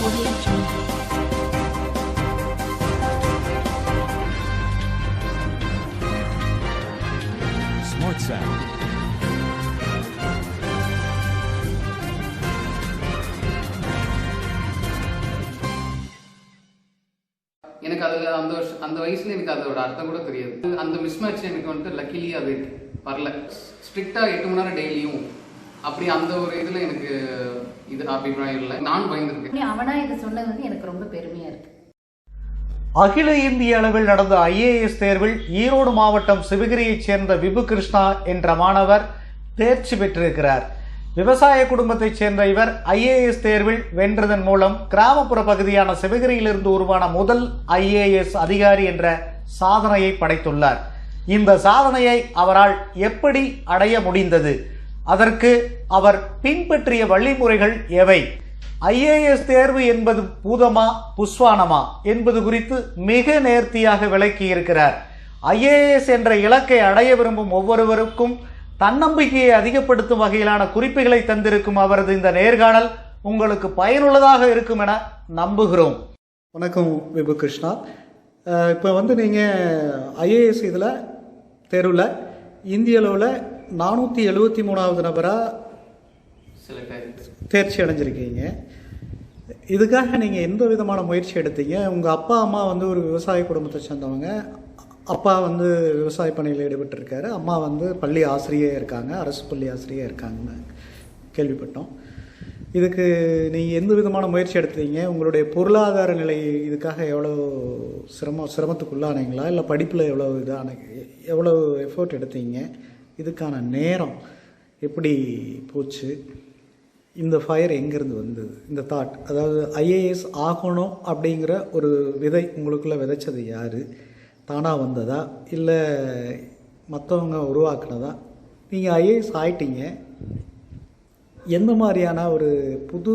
Audio Jungle. Smart Sound. எனக்கு அதில் அந்த வயசில் எனக்கு அதோட அர்த்தம் கூட தெரியாது. அந்த மிஸ்மேட்ச் எனக்கு வந்துட்டு லக்கிலி அது வரல. ஸ்ட்ரிக்டாக 8 மணி நேரம் டெய்லியும் அப்படி அந்த ஒரு இதில் எனக்கு இது அபிப்பிராயம் இல்லை. நான் பயந்துருக்கேன். அவனா இதை சொன்னது வந்து எனக்கு ரொம்ப பெருமையாக இருக்குது. அகில இந்திய அளவில் நடந்த ஐஏஎஸ் தேர்வில் ஈரோடு மாவட்டம் சிவகிரியைச் சேர்ந்த விபு கிருஷ்ணா என்ற மாணவர் தேர்ச்சி பெற்றிருக்கிறார். விவசாய குடும்பத்தைச் சேர்ந்த இவர் ஐஏஎஸ் தேர்வில் வென்றதன் மூலம் கிராமப்புற பகுதியான சிவகிரியிலிருந்து உருவான முதல் ஐஏஎஸ் அதிகாரி என்ற சாதனையை படைத்துள்ளார். இந்த சாதனையை அவரால் எப்படி அடைய முடிந்தது? அதற்கு அவர் பின்பற்றிய வழிமுறைகள் எவை? ஐஏஎஸ் தேர்வு என்பது பூதமா புஸ்வானமா என்பது குறித்து மிக நேர்த்தியாக விளக்கி இருக்கிறார். ஐஏஎஸ் என்ற இலக்கை அடைய விரும்பும் ஒவ்வொருவருக்கும் தன்னம்பிக்கையை அதிகப்படுத்தும் வகையிலான குறிப்புகளை தந்திருக்கும் அவரது இந்த நேர்காணல் உங்களுக்கு பயனுள்ளதாக இருக்கும் என நம்புகிறோம். வணக்கம் விபு கிருஷ்ணா. இப்போ நீங்கள் ஐஏஎஸ் இதில் தேர்வில் இந்திய அளவில் 473வது நபராக தேர்ச்சி அடைஞ்சிருக்கீங்க. இதுக்காக நீங்கள் எந்த விதமான முயற்சி எடுத்தீங்க? உங்கள் அப்பா அம்மா ஒரு விவசாய குடும்பத்தை சேர்ந்தவங்க. அப்பா விவசாய பணியில் ஈடுபட்டிருக்காரு. அம்மா பள்ளி ஆசிரியர் இருக்காங்க, அரசு பள்ளி ஆசிரியர் இருக்காங்கன்னு கேள்விப்பட்டோம். இதுக்கு நீங்கள் எந்த விதமான முயற்சி எடுத்தீங்க? உங்களுடைய பொருளாதார நிலை இதுக்காக எவ்வளோ சிரமத்துக்குள்ளானீங்களா, இல்லை படிப்பில் எவ்வளோ எஃபோர்ட் எடுத்தீங்க? இதுக்கான நேரம் எப்படி போச்சு? இந்த ஃபயர் எங்கேருந்து வந்தது? இந்த தாட், அதாவது ஐஏஎஸ் ஆகணும் அப்படிங்கிற ஒரு விதை உங்களுக்குள்ளே விதைச்சது யார்? தானாக வந்ததா இல்லை மற்றவங்க உருவாக்குனதா? நீங்கள் ஐஏஎஸ் ஆயிட்டீங்க, எந்த மாதிரியான ஒரு புது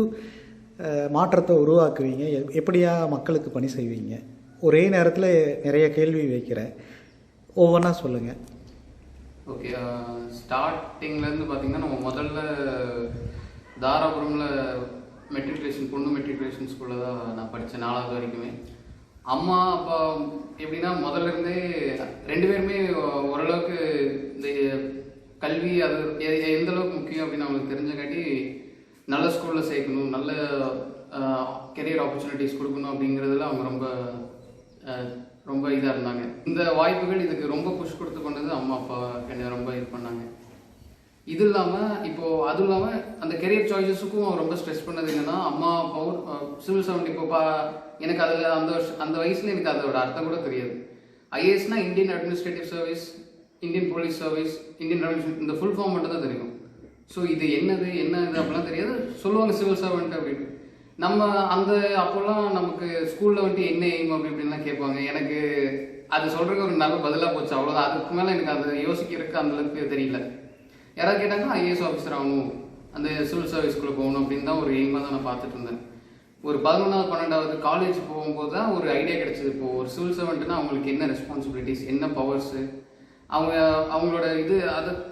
மாற்றத்தை உருவாக்குவீங்க? எப்படியா மக்களுக்கு பணி செய்வீங்க? ஒரே நேரத்தில் நிறைய கேள்வி வைக்கிறேன், ஒவ்வொன்றா சொல்லுங்கள். ஓகே, ஸ்டார்டிங்லேருந்து பார்த்தீங்கன்னா நம்ம முதல்ல தாராபுரமில் பொண்ணு மெட்ரிகுலேஷன் ஸ்கூலில் தான் நான் படித்தேன் 4வது வரைக்குமே. அம்மா அப்பா எப்படின்னா முதல்ல இருந்தே 2 பேருமே ஓரளவுக்கு இந்த கல்வி அது எந்த அளவுக்கு முக்கியம் அப்படின்னு அவங்களுக்கு தெரிஞ்சங்காட்டி நல்ல ஸ்கூலில் சேர்க்கணும், நல்ல கெரியர் ஆப்பர்ச்சுனிட்டிஸ் கொடுக்கணும் அப்படிங்கிறதுல அவங்க ரொம்ப இதாக இருந்தாங்க. இந்த வாய்ப்புகள் இதுக்கு ரொம்ப புஷ் கொடுத்து கொண்டது அம்மா அப்பா என்னை ரொம்ப இது பண்ணாங்க. இது இல்லாமல் அதுவும் இல்லாமல் அந்த கெரியர் சாய்ஸஸுக்கும் ரொம்ப ஸ்ட்ரெஸ் பண்ணது என்னென்னா, அம்மா அப்பாவும் சிவில் சர்வெண்ட். எனக்கு அதில் அந்த வயசில் எனக்கு அதோட அர்த்தம் கூட தெரியாது. ஐஏஎஸ்னா Indian administrative service, Indian police service, Indian revolution, இந்த ஃபுல் ஃபார்ம் மட்டும் தான் தெரியும். ஸோ இது என்ன இது அப்படிலாம் தெரியாது. சொல்லுவாங்க சிவில் சர்வெண்ட் அப்படின்னு. நம்ம அப்போல்லாம் நமக்கு ஸ்கூலில் என்ன எய்ம் அப்படின்லாம் கேட்பாங்க. எனக்கு அது சொல்கிறதுக்கு ஒரு நல்ல பதிலாக போச்சு, அவ்வளோதான். அதுக்கு மேலே எனக்கு அதை யோசிக்கிறதுக்கு அந்தளவுக்கு தெரியல. யாராவது கேட்டாங்கன்னா ஐஏஎஸ் ஆஃபீஸர் ஆகணும், அந்த சிவில் சர்வீஸ்குள்ளே போகணும் அப்படின்னு தான் ஒரு எய்மாக தான் நான் பார்த்துட்டு இருந்தேன். ஒரு 11வது 12வது காலேஜ் போகும்போது தான் ஒரு ஐடியா கிடைச்சது. இப்போது ஒரு சிவில் சர்வெண்ட்னா அவங்களுக்கு என்ன ரெஸ்பான்சிபிலிட்டிஸ், என்ன பவர்ஸு, அவங்களோட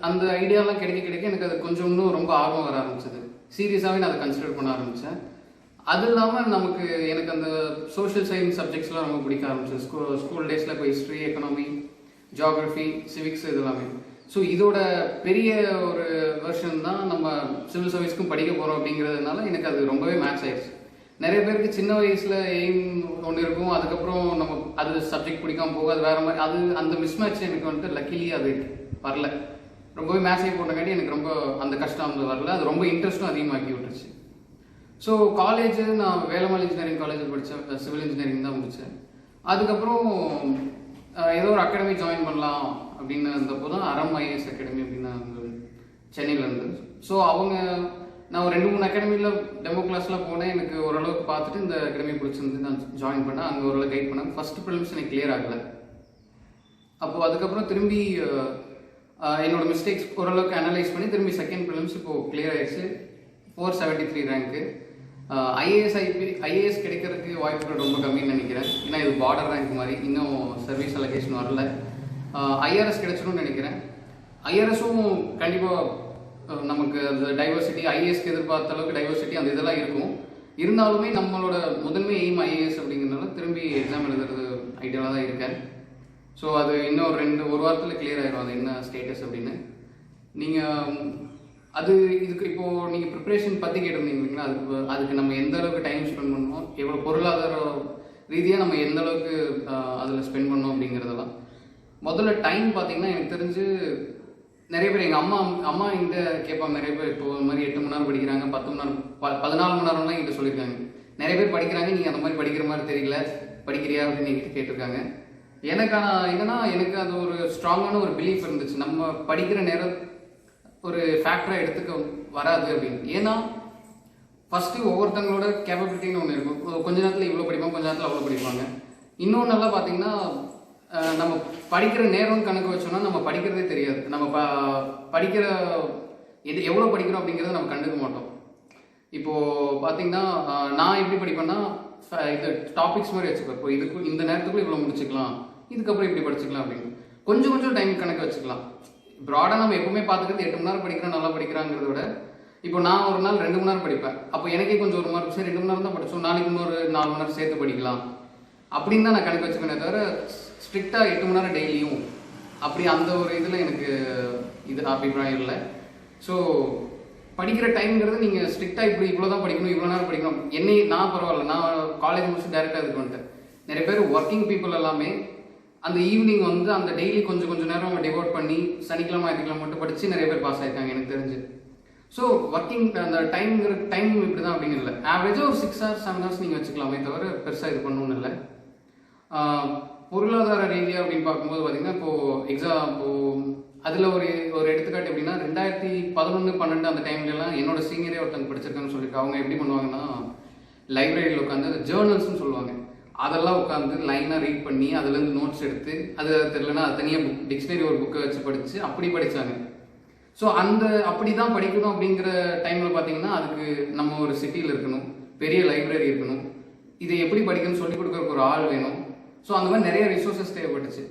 அந்த ஐடியாலாம் கிடைக்க எனக்கு அது கொஞ்சம் இன்னும் ரொம்ப ஆர்வம் வர ஆரம்பிச்சது. சீரியஸாகவே நான் அதை கன்சிடர் பண்ண ஆரம்பித்தேன். அது இல்லாமல் எனக்கு அந்த சோஷியல் சயின்ஸ் சப்ஜெக்ட்ஸ்லாம் ரொம்ப பிடிக்க ஆரம்பிச்சது. ஸ்கூல் டேஸில் இப்போ ஹிஸ்ட்ரி, எக்கனாமி, ஜியாகிரஃபி, சிவிக்ஸ் இதெல்லாமே. ஸோ இதோட பெரிய ஒரு வெர்ஷன் தான் நம்ம சிவில் சர்வீஸ்க்கும் படிக்க போகிறோம் அப்படிங்கிறதுனால எனக்கு அது ரொம்பவே மேட்ச் ஆயிடுச்சு. நிறைய பேருக்கு சின்ன வயசில் எய்ம் ஒன்று இருக்கும், அதுக்கப்புறம் நம்ம அது சப்ஜெக்ட் பிடிக்காம போக அது வேறு மாதிரி. அந்த மிஸ்மேட்ச் எனக்கு லக்கிலி அது வரல. ரொம்பவே மேட்ச் ஆகி போட்டங்காட்டி எனக்கு ரொம்ப அந்த கஷ்டம் வரல. அது ரொம்ப இன்ட்ரெஸ்ட்டும் அதிகமாக்கி விட்டுருச்சு. ஸோ காலேஜ் நான் வேலம்மாள் இன்ஜினியரிங் காலேஜில் படித்தேன், சிவில் இன்ஜினியரிங் தான் முடித்தேன். அதுக்கப்புறம் ஏதோ ஒரு அகாடமி ஜாயின் பண்ணலாம் அப்படின்னு இருந்தப்போ தான் அறம் ஐஏஎஸ் அகாடமி அப்படின்னு சென்னையில் இருந்தது. ஸோ நான் ஒரு 2-3 அகாடமியில் டெமோ கிளாஸ்லாம் போனேன். எனக்கு ஓரளவுக்கு பார்த்துட்டு இந்த அகாடமி பிடிச்சிருந்து நான் ஜாயின் பண்ணேன். அங்கே ஓரளவு கைட் பண்ணேன். ஃபர்ஸ்ட் ப்ரிலிம்ஸ் எனக்கு கிளியர் ஆகலை. அப்போது அதுக்கப்புறம் திரும்பி என்னோட மிஸ்டேக்ஸ் ஓரளவுக்கு அனலைஸ் பண்ணி திரும்பி செகண்ட் ப்ரிலிம்ஸ் இப்போது கிளியர் ஆகிடுச்சு. 473 ரேங்க்கு. ஐஏஎஸ் கிடைக்கிறதுக்கு வாய்ப்புகள் ரொம்ப கம்மின்னு நினைக்கிறேன். ஏன்னா இது பார்டர் ரேங்க் மாதிரி, இன்னும் சர்வீஸ் அலோகேஷன் வரல. ஐஆர்எஸ் கிடைச்சிடும்னு நினைக்கிறேன். ஐஆர்எஸும் கண்டிப்பாக நமக்கு அந்த டைவர்சிட்டி ஐஏஎஸ்க்கு எதிர்பார்த்த அளவுக்கு டைவர்சிட்டி அந்த இதெல்லாம் இருக்கும். இருந்தாலுமே நம்மளோட முதன்மை எய்ம் ஐஏஎஸ் அப்படிங்கிறதுனால திரும்பி எக்ஸாம் எழுதுறது ஐடியாவில் தான் இருக்கேன். ஸோ அது இன்னும் ஒரு வாரத்தில் கிளியர் ஆயிடும் அது என்ன ஸ்டேட்டஸ் அப்படின்னு. நீங்கள் அது இதுக்கு இப்போது நீங்கள் ப்ரிப்ரேஷன் பற்றி கேட்டிருந்தீங்க இல்லைங்களா, அதுக்கு நம்ம எந்த அளவுக்கு டைம் ஸ்பெண்ட் பண்ணணும், எவ்வளோ பொருளாதார ரீதியாக நம்ம எந்த அளவுக்கு அதில் ஸ்பெண்ட் பண்ணோம் அப்படிங்கிறதெல்லாம். முதல்ல டைம் பார்த்தீங்கன்னா எனக்கு தெரிஞ்சு நிறைய பேர் எங்கள் அம்மா என்கிட்ட கேட்பாங்க. நிறைய பேர் இப்போ இந்த மாதிரி 8 மணி நேரம் படிக்கிறாங்க, 10 மணி நேரம் 14 மணி நேரம்லாம் என்கிட்ட சொல்லியிருக்காங்க. நிறைய பேர் படிக்கிறாங்க, நீங்கள் அந்த மாதிரி படிக்கிற மாதிரி தெரியல, படிக்கிறியா அப்படின்னு என்கிட்ட கேட்டிருக்காங்க. எனக்கு அது ஒரு ஸ்ட்ராங்கான ஒரு பிலீஃப் இருந்துச்சு, நம்ம படிக்கிற நேரம் ஒரு ஃபேக்டராக எடுத்துக்க வராது அப்படின்னு. ஏன்னா ஃபஸ்ட்டு ஒவ்வொருத்தங்களோட கேப்பபிலிட்டின்னு ஒன்று இருக்கும். கொஞ்ச நேரத்தில் இவ்வளோ படிப்பாங்க, கொஞ்ச நேரத்தில் அவ்வளோ படிப்பாங்க. இன்னொன்று நல்லா பார்த்தீங்கன்னா நம்ம படிக்கிற நேரம் கணக்கு வச்சோம்னா நம்ம படிக்கிறதே தெரியாது. நம்ம படிக்கிற எவ்வளோ படிக்கிறோம் அப்படிங்கிறத நம்ம கண்டுக்க மாட்டோம். இப்போது பார்த்தீங்கன்னா நான் எப்படி படிப்பேன்னா இது டாபிக்ஸ் மாதிரி வச்சுப்பேன். இப்போ இதுக்கு இந்த நேரத்துக்குள்ள இவ்வளோ முடிச்சுக்கலாம், இதுக்கப்புறம் இப்படி படிச்சுக்கலாம் அப்படின்னு கொஞ்சம் டைம் கணக்கு வச்சுக்கலாம். ப்ராடாக நம்ம எப்பவுமே பார்த்துக்கிறது 8 மணி நேரம் படிக்கிறோம் நல்லா படிக்கிறாங்கிறத விட, இப்போ நான் ஒரு நாள் 2 மணி நேரம் படிப்பேன். அப்போ எனக்கே கொஞ்சம் ஒரு மாதிரி சரி 2 மணி நேரம் தான் படித்தோம், நாளைக்கு இன்னொரு 4 மணி நேரம் சேர்த்து படிக்கலாம் அப்படின்னு தான் நான் கணக்கு வச்சுக்கணும். தவிர ஸ்ட்ரிக்டாக 8 மணி நேரம் டெய்லியும் அப்படி அந்த ஒரு இதில் எனக்கு இது அபிப்பிராயம் இல்லை. ஸோ படிக்கிற டைம்ங்கிறது நீங்கள் ஸ்ட்ரிக்டாக இவ்வளோ தான் படிக்கணும், இவ்வளோ நேரம் படிக்கணும். நான் பரவாயில்ல, நான் காலேஜ் முடிச்சு டேரெக்டாக இதுக்கு வந்துட்டேன். நிறைய பேர் ஒர்க்கிங் பீப்புள் எல்லாமே அந்த ஈவினிங் வந்து அந்த டெய்லி கொஞ்சம் நேரம் அவங்க டிவோட் பண்ணி சனிக்கிழமை ஞாயிற்றுக்கிழமை மட்டும் படித்து நிறைய பேர் பாஸ் ஆகிருக்காங்க எனக்கு தெரிஞ்சு. ஸோ ஒர்க்கிங் அந்த டைம் இப்படி தான் அப்படிங்கிறதுல ஆவரேஜாக ஒரு 6 hours 7 hours நீங்கள் வச்சுக்கலாமே தவிர பெருசாக இது பண்ணணும்னு இல்லை. பொருளாதார ரீதியாக அப்படின்னு பார்க்கும்போது பார்த்தீங்கன்னா இப்போது அதில் ஒரு எடுத்துக்காட்டு எப்படின்னா 2011-12 அந்த டைம்லலாம் என்னோட சீனியரே ஒருத்தங்க படிச்சிருக்கான்னு சொல்லியிருக்காங்க. அவங்க எப்படி பண்ணுவாங்கன்னா லைப்ரரியில் உட்காந்து அந்த ஜேர்னல்ஸ்ன்னு சொல்லுவாங்க, அதெல்லாம் உட்காந்து லைனாக ரீட் பண்ணி அதுலேருந்து நோட்ஸ் எடுத்து அது தெரியலன்னா அது தனியாக டிக்ஷனரி ஒரு புக்கை வச்சு படித்து அப்படி படித்தாங்க. ஸோ அப்படி தான் படிக்கணும் அப்படிங்கிற டைமில் பார்த்தீங்கன்னா அதுக்கு நம்ம ஒரு சிட்டியில் இருக்கணும், பெரிய லைப்ரரி இருக்கணும், இதை எப்படி படிக்கணும்னு சொல்லிக் கொடுக்குறக்கு ஒரு ஆள் வேணும். ஸோ அந்த மாதிரி நிறைய ரிசோர்ஸஸ் தேவைப்பட்டுச்சு.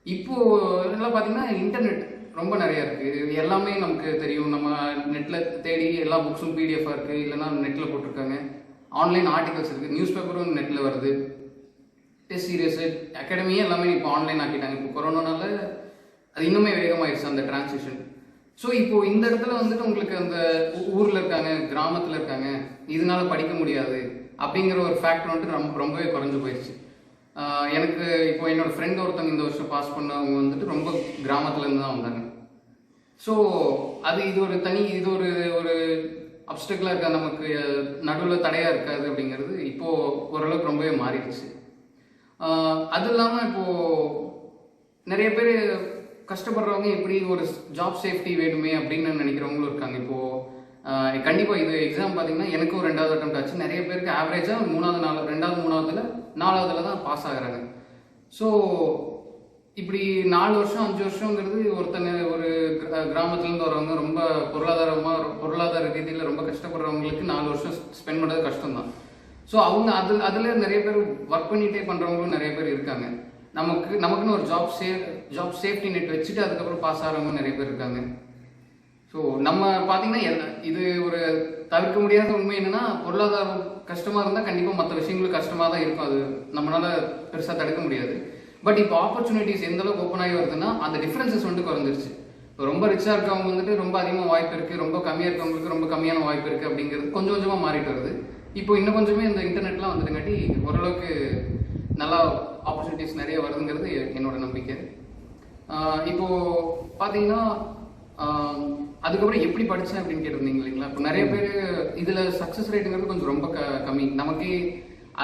இப்போது இதெல்லாம் பார்த்தீங்கன்னா இன்டர்நெட் ரொம்ப நிறையா இருக்குது, எல்லாமே நமக்கு தெரியும். நம்ம நெட்டில் தேடி எல்லா புக்ஸும் பிடிஎஃபாக இருக்குது, இல்லைன்னா நெட்டில் போட்டிருக்காங்க. ஆன்லைன் ஆர்டிகல்ஸ் இருக்குது, நியூஸ் பேப்பரும் நெட்டில் வருது, டெஸ்ட் சீரியஸு அகாடமியே எல்லாமே இப்போ ஆன்லைன் ஆக்கிட்டாங்க. இப்போ கொரோனானால அது இன்னுமே வேகமாகிடுச்சு அந்த டிரான்சிஷன். ஸோ இப்போது இந்த இடத்துல வந்துட்டு உங்களுக்கு அந்த ஊரில் இருக்காங்க, கிராமத்தில் இருக்காங்க, இதனால படிக்க முடியாது அப்படிங்கிற ஒரு ஃபேக்டர் வந்துட்டு ரொம்பவே குறைஞ்சு போயிடுச்சு. எனக்கு இப்போ என்னோடய ஃப்ரெண்ட் ஒருத்தவங்க இந்த வருஷம் பாஸ் பண்ணவங்க வந்துட்டு ரொம்ப கிராமத்துலேருந்து தான் வந்தாங்க. ஸோ இது ஒரு ஒரு அப்டக்கிளாக இருக்கா, நமக்கு நடுவில் தடையாக இருக்காது அப்படிங்கிறது இப்போது ஓரளவுக்கு ரொம்பவே மாறிடுச்சு. அது இல்லாமல் இப்போது நிறைய பேர் கஷ்டப்படுறவங்க எப்படி ஒரு ஜாப் சேஃப்டி வேணுமே அப்படின்னு நினைக்கிறவங்களும் இருக்காங்க. இப்போது கண்டிப்பாக இது எக்ஸாம் பார்த்தீங்கன்னா எனக்கு ஒரு 2வது அட்டெம்ப்ட் ஆச்சு. நிறைய பேருக்கு ஆவரேஜாக 4வது தான் பாஸ் ஆகுறாங்க. ஸோ இப்படி 4 வருஷம் 5 வருஷங்கிறது ஒரு கிராமத்துலேருந்து வரவங்க ரொம்ப பொருளாதார ரீதியில் ரொம்ப கஷ்டப்படுறவங்களுக்கு 4 வருஷம் ஸ்பெண்ட் பண்ணுறது கஷ்டம்தான். ஸோ அவங்க அதில் நிறைய பேர் ஒர்க் பண்ணிகிட்டே பண்ணுறவங்களும் நிறைய பேர் இருக்காங்க. நமக்குன்னு ஒரு ஜாப் சேஃப்டி நெட் வச்சுட்டு அதுக்கப்புறம் பாஸ் ஆகிறவங்க நிறைய பேர் இருக்காங்க. ஸோ நம்ம பார்த்தீங்கன்னா இது ஒரு தவிர்க்க முடியாத உண்மை என்னன்னா, பொருளாதாரம் கஷ்டமாக இருந்தால் கண்டிப்பாக மற்ற விஷயங்களும் கஷ்டமாக தான் இருக்கும், அது நம்மளால பெருசாக தடுக்க முடியாது. பட் இப்போ ஆப்பர்ச்சுனிட்டிஸ் எந்த அளவுக்கு ஓப்பன் ஆகி வருதுன்னா அந்த டிஃப்ரென்சஸ் வந்துட்டு குறைஞ்சிருச்சு. இப்போ ரொம்ப ரிச்சாக இருக்கவங்க வந்துட்டு ரொம்ப அதிகமாக வாய்ப்பு இருக்குது, ரொம்ப கம்மியாக இருக்கவங்களுக்கு ரொம்ப கம்மியான வாய்ப்பு இருக்குது அப்படிங்கிறது கொஞ்சமாக மாறிட்டு வருது. இப்போ இன்னும் கொஞ்சமே இந்த இன்டர்நெட்லாம் வந்துட்டுங்காட்டி ஓரளவுக்கு நல்லா ஆப்பர்ச்சுனிட்டிஸ் நிறைய வருதுங்கிறது என்னோட நம்பிக்கை. இப்போது பார்த்தீங்கன்னா அதுக்கப்புறம் எப்படி படித்தேன் அப்படின்னு கேட்டிருந்தீங்க இல்லைங்களா. இப்போ நிறைய பேர் இதில் சக்ஸஸ் ரேட்டுங்கிறது கொஞ்சம் ரொம்ப கம்மி. நமக்கே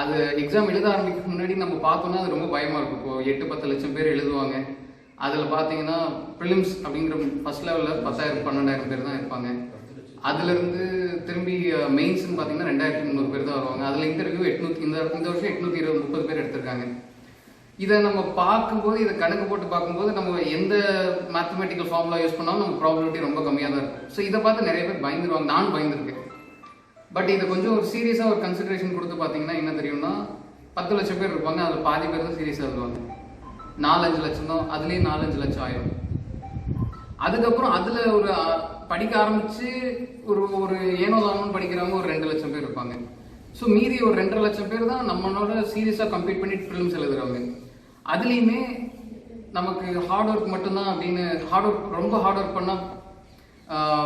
அது எக்ஸாம் எழுத ஆரம்பிக்க முன்னாடி நம்ம பார்த்தோன்னா அது ரொம்ப பயமாக இருக்கும். இப்போது 8-10 லட்சம் பேர் எழுதுவாங்க. அதில் பார்த்தீங்கன்னா ப்ரிலிம்ஸ் அப்படிங்கிற ஃபர்ஸ்ட் லெவலில் 10,000-12,000 பேர் தான் இருப்பாங்க. அதுலேருந்து திரும்பி மெயின்ஸ்ன்னு பார்த்தீங்கன்னா 2,300 பேர் தான் வருவாங்க. அதில் இன்டர்வியூ இந்த வருஷம் 830 பேர் எடுத்திருக்காங்க. இதை நம்ம பார்க்கும்போது, இதை கணக்கு போட்டு பார்க்கும்போது நம்ம எந்த மேத்தமெட்டிக்கல் ஃபார்முலா யூஸ் பண்ணாலும் நம்ம ப்ராபபிலிட்டி ரொம்ப கம்மியாக தான் இருக்கும். ஸோ இதை பார்த்து நிறைய பேர் பயந்துருவாங்க, நான் பயந்துருக்கேன். பட் இதை கொஞ்சம் ஒரு சீரியஸாக ஒரு கன்சிடரேஷன் கொடுத்து பார்த்தீங்கன்னா என்ன தெரியும்னா, 10 லட்சம் பேர் இருப்பாங்க, அதில் பாதி பேர் தான் சீரியஸாக எழுதுவாங்க. 4-5 லட்சம் தான், அதுலேயே 4-5 லட்சம் ஆயிடும். அதுக்கப்புறம் அதில் ஒரு படிக்க ஆரம்பித்து ஒரு ஏனோ தானோன்னு படிக்கிறவங்க ஒரு 2 லட்சம் பேர் இருப்பாங்க. ஸோ மீதி ஒரு 2.5 லட்சம் பேர் தான் நம்மளோட சீரியஸாக கம்ப்ளீட் பண்ணிட்டு ஃபிலிம்ஸ் எழுதுறவங்க. அதுலேயுமே நமக்கு ஹார்ட் ஒர்க் மட்டும்தான் அப்படின்னு ரொம்ப ஹார்ட் ஒர்க் பண்ணால்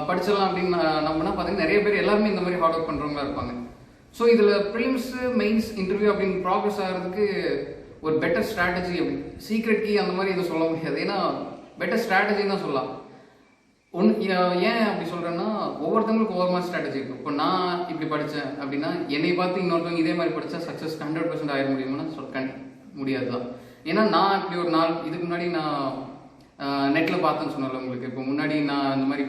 படிச்சிடலாம் அப்படின்னு நம்பினா பார்த்தீங்கன்னா நிறைய பேர் எல்லாருமே இந்த மாதிரி ஹார்ட் ஒர்க் பண்ணுறவங்களா இருப்பாங்க. ஸோ இதில் ப்ரிலிம்ஸு மெயின்ஸ் இன்டர்வியூ அப்படின்னு ப்ராக்ரஸ் ஆகிறதுக்கு ஒரு பெட்டர் ஸ்ட்ராட்டஜி அப்படி சீக்ரெட் கீ அந்த மாதிரி எதுவும் சொல்ல முடியாது. ஏன்னா பெட்டர் ஸ்ட்ராட்டஜின்னு தான் சொல்லலாம். ஏன் அப்படி சொல்கிறேன்னா ஒவ்வொருத்தவங்களுக்கும் ஒவ்வொரு மாதிரி ஸ்ட்ராட்டஜி இருக்கும். இப்போ நான் இப்படி படித்தேன் அப்படின்னா என்னை பார்த்து இன்னொருத்தவங்க இதே மாதிரி படித்தா சக்ஸஸ் 100% ஆயிட முடியுமானா முடியாது தான். ஏன்னா நான் இப்படி ஒரு நாள் இதுக்கு முன்னாடி நான் நெட்டில் பார்த்தேன்னு சொன்னல உங்களுக்கு. இப்போ முன்னாடி நான் இந்த மாதிரி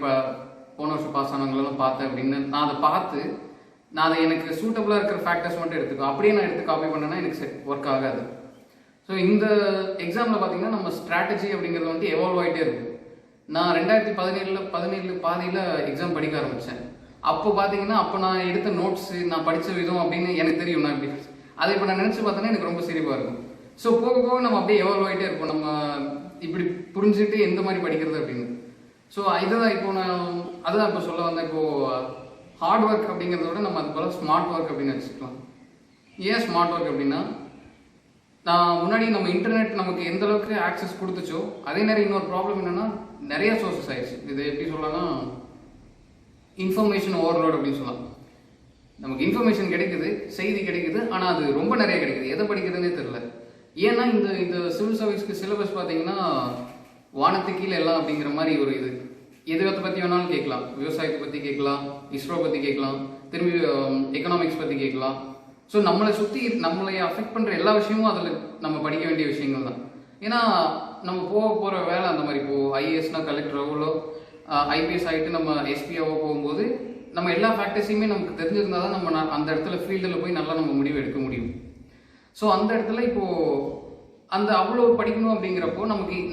போன வருஷம் பாஸ் ஆனவங்களெல்லாம் பார்த்தேன் அப்படின்னு நான் அதை பார்த்து நான் அதை எனக்கு சூட்டபுளாக இருக்கிற ஃபேக்டர்ஸ் மட்டும் எடுத்துக்கோ. அப்படியே நான் எடுத்து காப்பி பண்ணேன்னா எனக்கு ஒர்க் ஆகாது. ஸோ இந்த எக்ஸாமில் பார்த்தீங்கன்னா நம்ம ஸ்ட்ராட்டஜி அப்படிங்கிறது வந்துட்டு எவால்வ் ஆகிட்டே இருக்கும். நான் 2017 பாதியில் எக்ஸாம் படிக்க ஆரம்பித்தேன். அப்போ பார்த்தீங்கன்னா அப்போ நான் எடுத்த நோட்ஸு நான் படித்த விதம் அப்படின்னு எனக்கு தெரியும். நான் இப்படி அதை இப்போ நான் நினச்சி பார்த்தேன்னா எனக்கு ரொம்ப சிரிப்பாக இருக்கும். ஸோ போக போக நம்ம அப்படியே எவால்வ் ஆகிட்டே இருப்போம். நம்ம இப்படி புரிஞ்சுட்டு எந்த மாதிரி படிக்கிறது அப்படின்னு. ஸோ இதுதான் இப்போ அதுதான் இப்போ சொல்ல வந்தேன். இப்போது ஹார்ட் ஒர்க் அப்படிங்கிறத விட நம்ம அது போல் ஸ்மார்ட் ஒர்க் அப்படின்னு வச்சுக்கலாம். ஏன் ஸ்மார்ட் ஒர்க் அப்படின்னா நான் முன்னாடி நம்ம இன்டர்நெட் நமக்கு எந்த அளவுக்கு ஆக்சஸ் கொடுத்துச்சோ அதே நேரம் இன்னொரு ப்ராப்ளம் என்னன்னா நிறைய சோர்சஸ் ஆயிடுச்சு. இது எப்படி சொல்லலாம்னா இன்ஃபர்மேஷன் ஓவர்லோட் அப்படின்னு சொல்லலாம். நமக்கு இன்ஃபர்மேஷன் கிடைக்குது, செய்தி கிடைக்குது, ஆனால் அது ரொம்ப நிறைய கிடைக்குது. எதை படிக்கிறதுனே தெரியல. ஏன்னா இந்த சிவில் சர்வீஸ்க்கு சிலபஸ் பார்த்தீங்கன்னா வானத்துக்கு கீழே எல்லாம் அப்படிங்கிற மாதிரி ஒரு இது. எதை பற்றி வேணாலும் கேட்கலாம். விவசாயத்தை பற்றி கேட்கலாம், இஸ்ரோ பற்றி கேட்கலாம், திரும்பி எக்கனாமிக்ஸ் பற்றி கேட்கலாம். ஸோ நம்மளை சுற்றி நம்மளை அஃபெக்ட் பண்ணுற எல்லா விஷயமும் அதில் நம்ம படிக்க வேண்டிய விஷயங்கள் தான். ஏன்னா நம்ம போகிற வேலை அந்த மாதிரி. இப்போது ஐஏஎஸ்னா கலெக்டராகவோ ஐபிஎஸ் ஆகிட்டு நம்ம எஸ்பியாவோ போகும்போது நம்ம எல்லா ஃபேக்டர்ஸையுமே நமக்கு தெரிஞ்சிருந்தால் தான் நம்ம அந்த இடத்துல ஃபீல்டில் போய் நல்லா நம்ம முடிவு எடுக்க முடியும். ஸோ அந்த இடத்துல இப்போது அந்த அவ்வளோ படிக்கணும் அப்படிங்கிறப்போ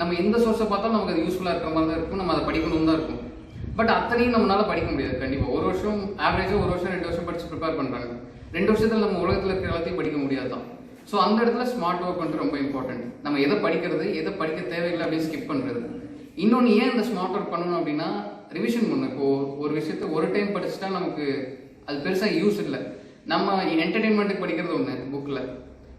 நம்ம எந்த சோர்ஸை பார்த்தாலும் நமக்கு அது யூஸ்ஃபுல்லாக இருக்கிற மாதிரி தான் இருக்கும். நம்ம அதை படிக்கணும் தான் இருக்கும். பட் அத்தனையும் நம்மளால் படிக்க முடியாது. கண்டிப்பாக ஒரு வருஷம் ஆவரேஜாக 1 வருஷம் 2 வருஷம் படித்து ப்ரிப்பேர் பண்ணுறாங்க. 2 வருஷத்தில் நம்ம உலகத்தில் இருக்கிற எல்லாத்தையும் படிக்க முடியாது தான். ஸோ அந்த இடத்துல ஸ்மார்ட் ஒர்க் வந்துட்டு ரொம்ப இம்பார்ட்டன்ட். நம்ம எதை படிக்கிறது, எதை படிக்க தேவையில்லை அப்படின்னு ஸ்கிப் பண்ணுறது. இன்னொன்று ஏன் இந்த ஸ்மார்ட் ஒர்க் பண்ணணும் அப்படின்னா ரிவிஷன் பண்ணணும். இப்போது ஒரு விஷயத்தை ஒரு டைம் படிச்சுட்டா நமக்கு அது பெருசாக யூஸ் இல்லை. நம்ம என்டர்டெயின்மெண்ட்டுக்கு படிக்கிறது ஒன்று புக்கில்.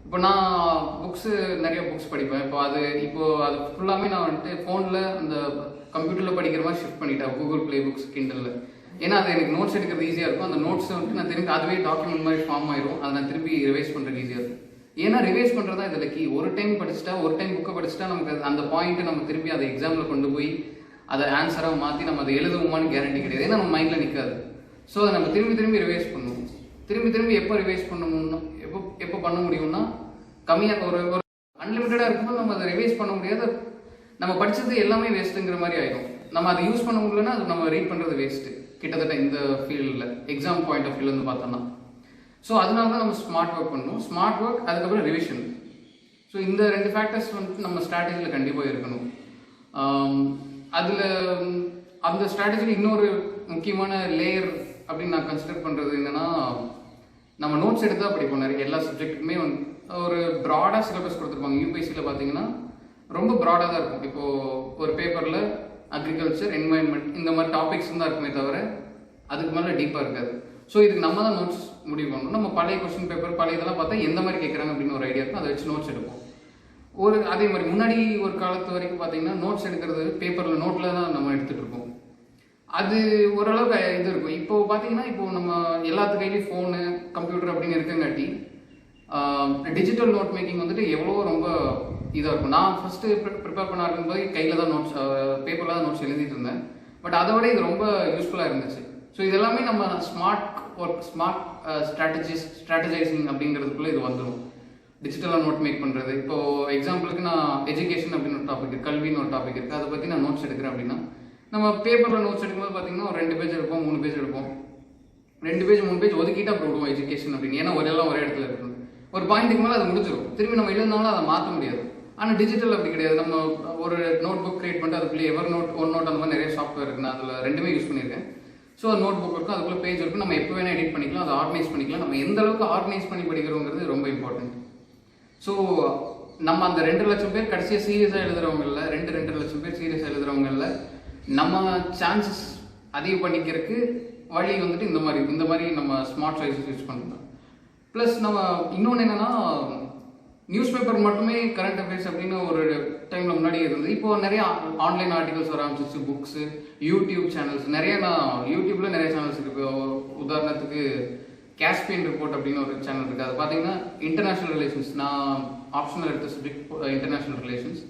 இப்போ நான் நிறைய புக்ஸ் படிப்பேன். இப்போ அது ஃபுல்லாமே நான் வந்துட்டு ஃபோனில் அந்த கம்ப்யூட்டரில் படிக்கிற மாதிரி ஷிஃப்ட் பண்ணிட்டேன். கூகுள் ப்ளே புக்ஸ், கிண்டலில். ஏன்னா அது எனக்கு நோட்ஸ் எடுக்கிறது ஈஸியாக இருக்கும். அந்த நோட்ஸ் வந்துட்டு நான் திரும்பி அதுவே டாக்குமெண்ட் மாதிரி ஃபார்ம் ஆயிரும். அதை நான் திரும்பி ரிவைஸ் பண்ணுறதுக்கு ஈஸியாக இருக்கும். ஏன்னா ரிவைஸ் பண்ணுறது தான் இதில் கீ. ஒரு டைம் புக்கை படிச்சுட்டா நமக்கு அந்த பாயிண்ட்டை நம்ம திரும்பி அதை எக்ஸாமில் கொண்டு போய் அதை ஆன்சராக மாற்றி நம்ம அதை எழுதுவோமான்னு கேரண்டி கிடையாது. ஏன்னா நம்ம மைண்டில் நிற்காது. ஸோ அதை நம்ம திரும்பி ரிவைஸ் பண்ணுவோம். திரும்பி எப்போ ரிவைஸ் பண்ணணும்னா எப்போ பண்ண முடியும்னா கம்மியாக ஒரு அன்லிமிட்டடாக இருக்கும்போது நம்ம அதை ரிவைஸ் பண்ண முடியாது. நம்ம படித்தது எல்லாமே வேஸ்ட்டுங்கிற மாதிரி ஆகிடும். நம்ம அதை யூஸ் பண்ண முடியலன்னா அது நம்ம ரீட் பண்ணுறது வேஸ்ட்டு கிட்டத்தட்ட இந்த ஃபீல்டில் எக்ஸாம் பாயிண்ட் ஆஃப் வியூலேருந்து பார்த்தோம்னா. ஸோ அதனால தான் நம்ம ஸ்மார்ட் ஒர்க் பண்ணணும். ஸ்மார்ட் ஒர்க், அதுக்கப்புறம் ரிவிஷன். ஸோ இந்த 2 ஃபேக்டர்ஸ் வந்துட்டு நம்ம ஸ்ட்ராட்டஜியில் கண்டிப்பாக இருக்கணும். அதில் அந்த ஸ்ட்ராட்டஜியில் இன்னொரு முக்கியமான லேயர் அப்படின்னு நான் கன்சிடர் பண்ணுறது என்னென்னா நம்ம நோட்ஸ் எடுத்து தான் படிப்போம். நிறைய எல்லா சப்ஜெக்ட்டுக்குமே ஒரு ப்ராடாக சிலபஸ் கொடுத்துருப்பாங்க. யூபிஎஸ்சியில் பார்த்தீங்கன்னா ரொம்ப ப்ராடாக தான் இருக்கும். இப்போது ஒரு பேப்பரில் அக்ரிகல்ச்சர், என்வாயன்மெண்ட் இந்த மாதிரி டாபிக்ஸ் தான் இருக்குமே தவிர அதுக்கு மேலே டீப்பாக இருக்காது. ஸோ இதுக்கு நம்ம தான் நோட்ஸ் முடிவு பண்ணணும். நம்ம பழைய கொஸ்டின் பேப்பர் பழைய இதெல்லாம் பார்த்தா எந்த மாதிரி கேட்குறாங்க அப்படின்னு ஒரு ஐடியா இருக்கும். அதை வச்சு நோட்ஸ் எடுப்போம். அதே மாதிரி முன்னாடி ஒரு காலத்து வரைக்கும் பார்த்தீங்கன்னா நோட்ஸ் எடுக்கிறது பேப்பரில் நோட்டில் தான் நம்ம எடுத்துகிட்டு இருப்போம். அது ஓரளவுக்கு இது இருக்கும். இப்போ பார்த்தீங்கன்னா இப்போ நம்ம எல்லாத்து கையிலையும் ஃபோனு, கம்ப்யூட்டர் அப்படின்னு இருக்கங்காட்டி டிஜிட்டல் நோட் மேக்கிங் வந்துட்டு எவ்வளோ ரொம்ப இதாக இருக்கும். நான் ஃபஸ்ட்டு ப்ரிப்பேர் பண்ண ஆரம்பிக்கும்போது கையில் தான் நோட்ஸ், பேப்பரில் தான் நோட்ஸ் எழுதிட்டு இருந்தேன். பட் அதை விட இது ரொம்ப யூஸ்ஃபுல்லாக இருந்துச்சு. ஸோ இதெல்லாமே நம்ம ஸ்மார்ட் ஒர்க், ஸ்மார்ட் ஸ்ட்ராட்டஜைசிங் அப்படிங்கிறதுக்குள்ளே இது வந்துடும். டிஜிட்டலாக நோட் மேக் பண்ணுறது. இப்போது எக்ஸாம்பிளுக்கு நான் எஜுகேஷன் அப்படின்னு ஒரு டாபிக் இருக்குது, கல்வின்னு ஒரு டாபிக் இருக்குது. அதை பற்றி நான் நோட்ஸ் எடுக்கிறேன் அப்படின்னா நம்ம பேப்பரில் நோட்ஸ் எடுக்கும்போது பார்த்தீங்கன்னா ஒரு 2 பேஜ் எடுப்போம், 3 பேஜ் எடுப்போம். 2 பேஜ் 3 பேஜ் ஒதுக்கிட்டு அப்படி விடுவோம் எஜுகேஷன் அப்படின்னு. ஏன்னா எல்லாம் ஒரே இடத்துல இருக்கணும். ஒரு பாயிண்ட்டுக்கு மேலே அது முடிஞ்சிடும். திரும்பி நம்ம எழுதினாலும் அதை மாற்ற முடியாது. ஆனால் டிஜிட்டல் அப்படி கிடையாது. நம்ம ஒரு நோட் புக் கிரியேட் பண்ணிட்டு அதுக்குள்ளே எவர் நோட், ஒன் நோட் அந்த மாதிரி நிறைய சாஃப்ட்வேர் இருக்குது. நான் அதில் 2மே யூஸ் பண்ணியிருக்கேன். ஸோ நோட் புக் இருக்கும், அதுக்குள்ளே பேஜ் இருக்கும். நம்ம எப்போ வேணால் எடிட் பண்ணிக்கலாம், அதை ஆர்கனைஸ் பண்ணிக்கலாம். நம்ம எந்த அளவுக்கு ஆர்கனைஸ் பண்ணி படிக்கிறோங்கிறது ரொம்ப இம்பார்ட்டன்ட். ஸோ நம்ம அந்த 2 லட்சம் பேர் கடைசியாக சீரியஸாக எழுதுறவங்களில் 2 லட்சம் பேர் சீரியஸாக எழுதுறவங்களில் நம்ம சான்சஸ் அதிகம் பண்ணிக்கிறதுக்கு வழி வந்துட்டு இந்த மாதிரி நம்ம ஸ்மார்ட் சாய்ஸஸ் யூஸ் பண்ணலாம். ப்ளஸ் நம்ம இன்னொன்று என்னென்னா நியூஸ் பேப்பர் மட்டுமே கரண்ட் அஃபேர்ஸ் அப்படின்னு ஒரு டைமில் முன்னாடி இருந்தது. இப்போ நிறைய ஆன்லைன் ஆர்டிகல்ஸ் வர ஆரம்பிச்சிச்சு, புக்ஸு, யூடியூப் சேனல்ஸ் நிறைய. யூடியூப்ல நிறைய சேனல்ஸ் இருக்கு. உதாரணத்துக்கு காஸ்பியன் ரிப்போர்ட் அப்படின்னு ஒரு சேனல் இருக்குது. அது பார்த்தீங்கன்னா இன்டர்நேஷ்னல் ரிலேஷன்ஸ், நான் ஆப்ஷனல் எடுத்த சப்ஜெக்ட் இன்டர்நேஷ்னல் ரிலேஷன்ஸ்.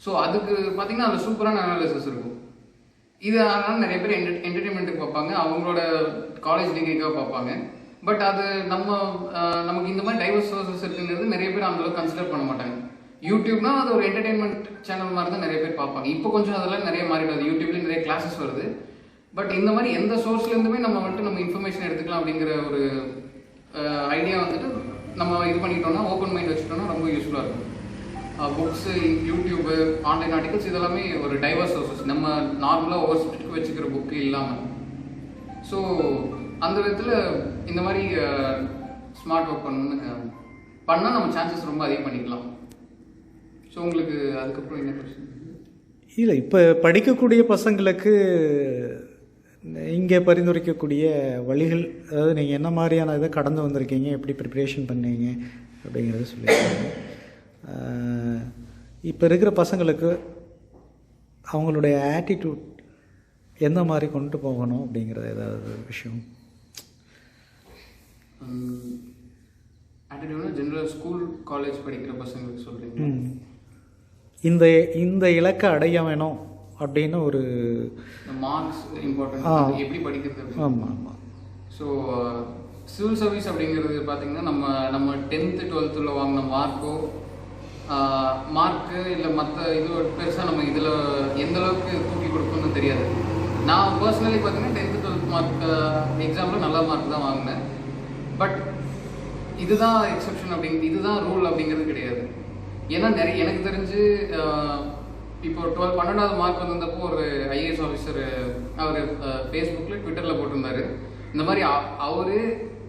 ஸோ அதுக்கு பார்த்தீங்கன்னா அதில் சூப்பரான அனாலிசிஸ் இருக்கும். இது அதனால நிறைய பேர் என்டர்டெயின்மெண்ட்டுக்கு பார்ப்பாங்க, அவங்களோட காலேஜ் டிகிரிக்காக பார்ப்பாங்க. பட் அது நமக்கு இந்த மாதிரி டைவர்ஸ் சோர்சஸ் இருக்குங்கிறது நிறைய பேர் அந்தளவுக்கு கன்சிடர் பண்ண மாட்டாங்க. யூடியூப்னா அது ஒரு என்டர்டெயின்மெண்ட் சேனல் மாதிரி தான் நிறைய பேர் பார்ப்பாங்க. இப்போ கொஞ்சம் அதெல்லாம் நிறைய மாறிடுது, யூடியூப்லேயும் நிறைய கிளாஸஸ் வருது. பட் இந்த மாதிரி எந்த சோர்ஸ்லேருந்துமே நம்ம இன்ஃபர்மேஷன் எடுத்துக்கலாம் அப்படிங்கிற ஒரு ஐடியா வந்துட்டு நம்ம இது பண்ணிட்டோம்னா, ஓப்பன் மைண்ட் வச்சுட்டோம்னா ரொம்ப யூஸ்ஃபுல்லாக இருக்கும். புக்ஸு, யூடியூபு, ஆன்லைன் ஆர்டிகல்ஸ் இதெல்லாமே ஒரு டைவர்ஸ் சோர்சஸ், நம்ம நார்மலாக ஒவ்வொரு சப்ஜெக்ட்டுக்கு வச்சுக்கிற புக்கு இல்லாமல். ஸோ அந்த விதத்தில் இந்த மாதிரி ஸ்மார்ட் ஒர்க் பண்ணால் நம்ம சான்சஸ் ரொம்ப அதிகம் பண்ணிக்கலாம். ஸோ உங்களுக்கு அதுக்கப்புறம் என்ன கொஸ்டின்? இல்லை, இப்போ படிக்கக்கூடிய பசங்களுக்கு இங்கே பரிந்துரைக்கக்கூடிய வழிகள், அதாவது நீங்கள் என்ன மாதிரியான இதை கடந்து வந்திருக்கீங்க, எப்படி ப்ரிப்ரேஷன் பண்ணீங்க அப்படிங்கிறத சொல்லியிருக்காங்க. இப்போ இருக்கிற பசங்களுக்கு அவங்களுடைய ஆட்டிடியூட் எந்த மாதிரி கொண்டு போகணும் அப்படிங்கிற ஏதாவது விஷயம்? ஆட்டிடியூட்னா ஜென்ரல் ஸ்கூல் காலேஜ் படிக்கிற பசங்களுக்கு சொல்கிறீங்க. இந்த இலக்கை அடைய வேணும் அப்படின்னு ஒரு மார்க்ஸ் இம்பார்ட்டன்ட், எப்படி படிக்கிறது. ஆமாம் ஆமாம். ஸோ சிவில் சர்வீஸ் அப்படிங்கிறது பார்த்தீங்கன்னா நம்ம 10th 12th வாங்கின மார்க்கு இல்லை மற்ற இது பெருசாக நம்ம இதில் எந்த அளவுக்கு தூக்கி கொடுக்கணும்னு தெரியாது. நான் பர்சனலி பார்த்தீங்கன்னா 10th 12th மார்க் எக்ஸாமில் நல்ல மார்க் தான் வாங்கினேன். பட் இதுதான் எக்ஸெப்ஷன் இதுதான் ரூல் அப்படிங்கிறது கிடையாது. ஏன்னா எனக்கு தெரிஞ்சு இப்போ 12th மார்க் வந்திருந்தப்போ ஒரு ஐஏஎஸ் ஆஃபீஸர் அவர் ஃபேஸ்புக்கில் ட்விட்டரில் போட்டிருந்தாரு, இந்த மாதிரி அவர்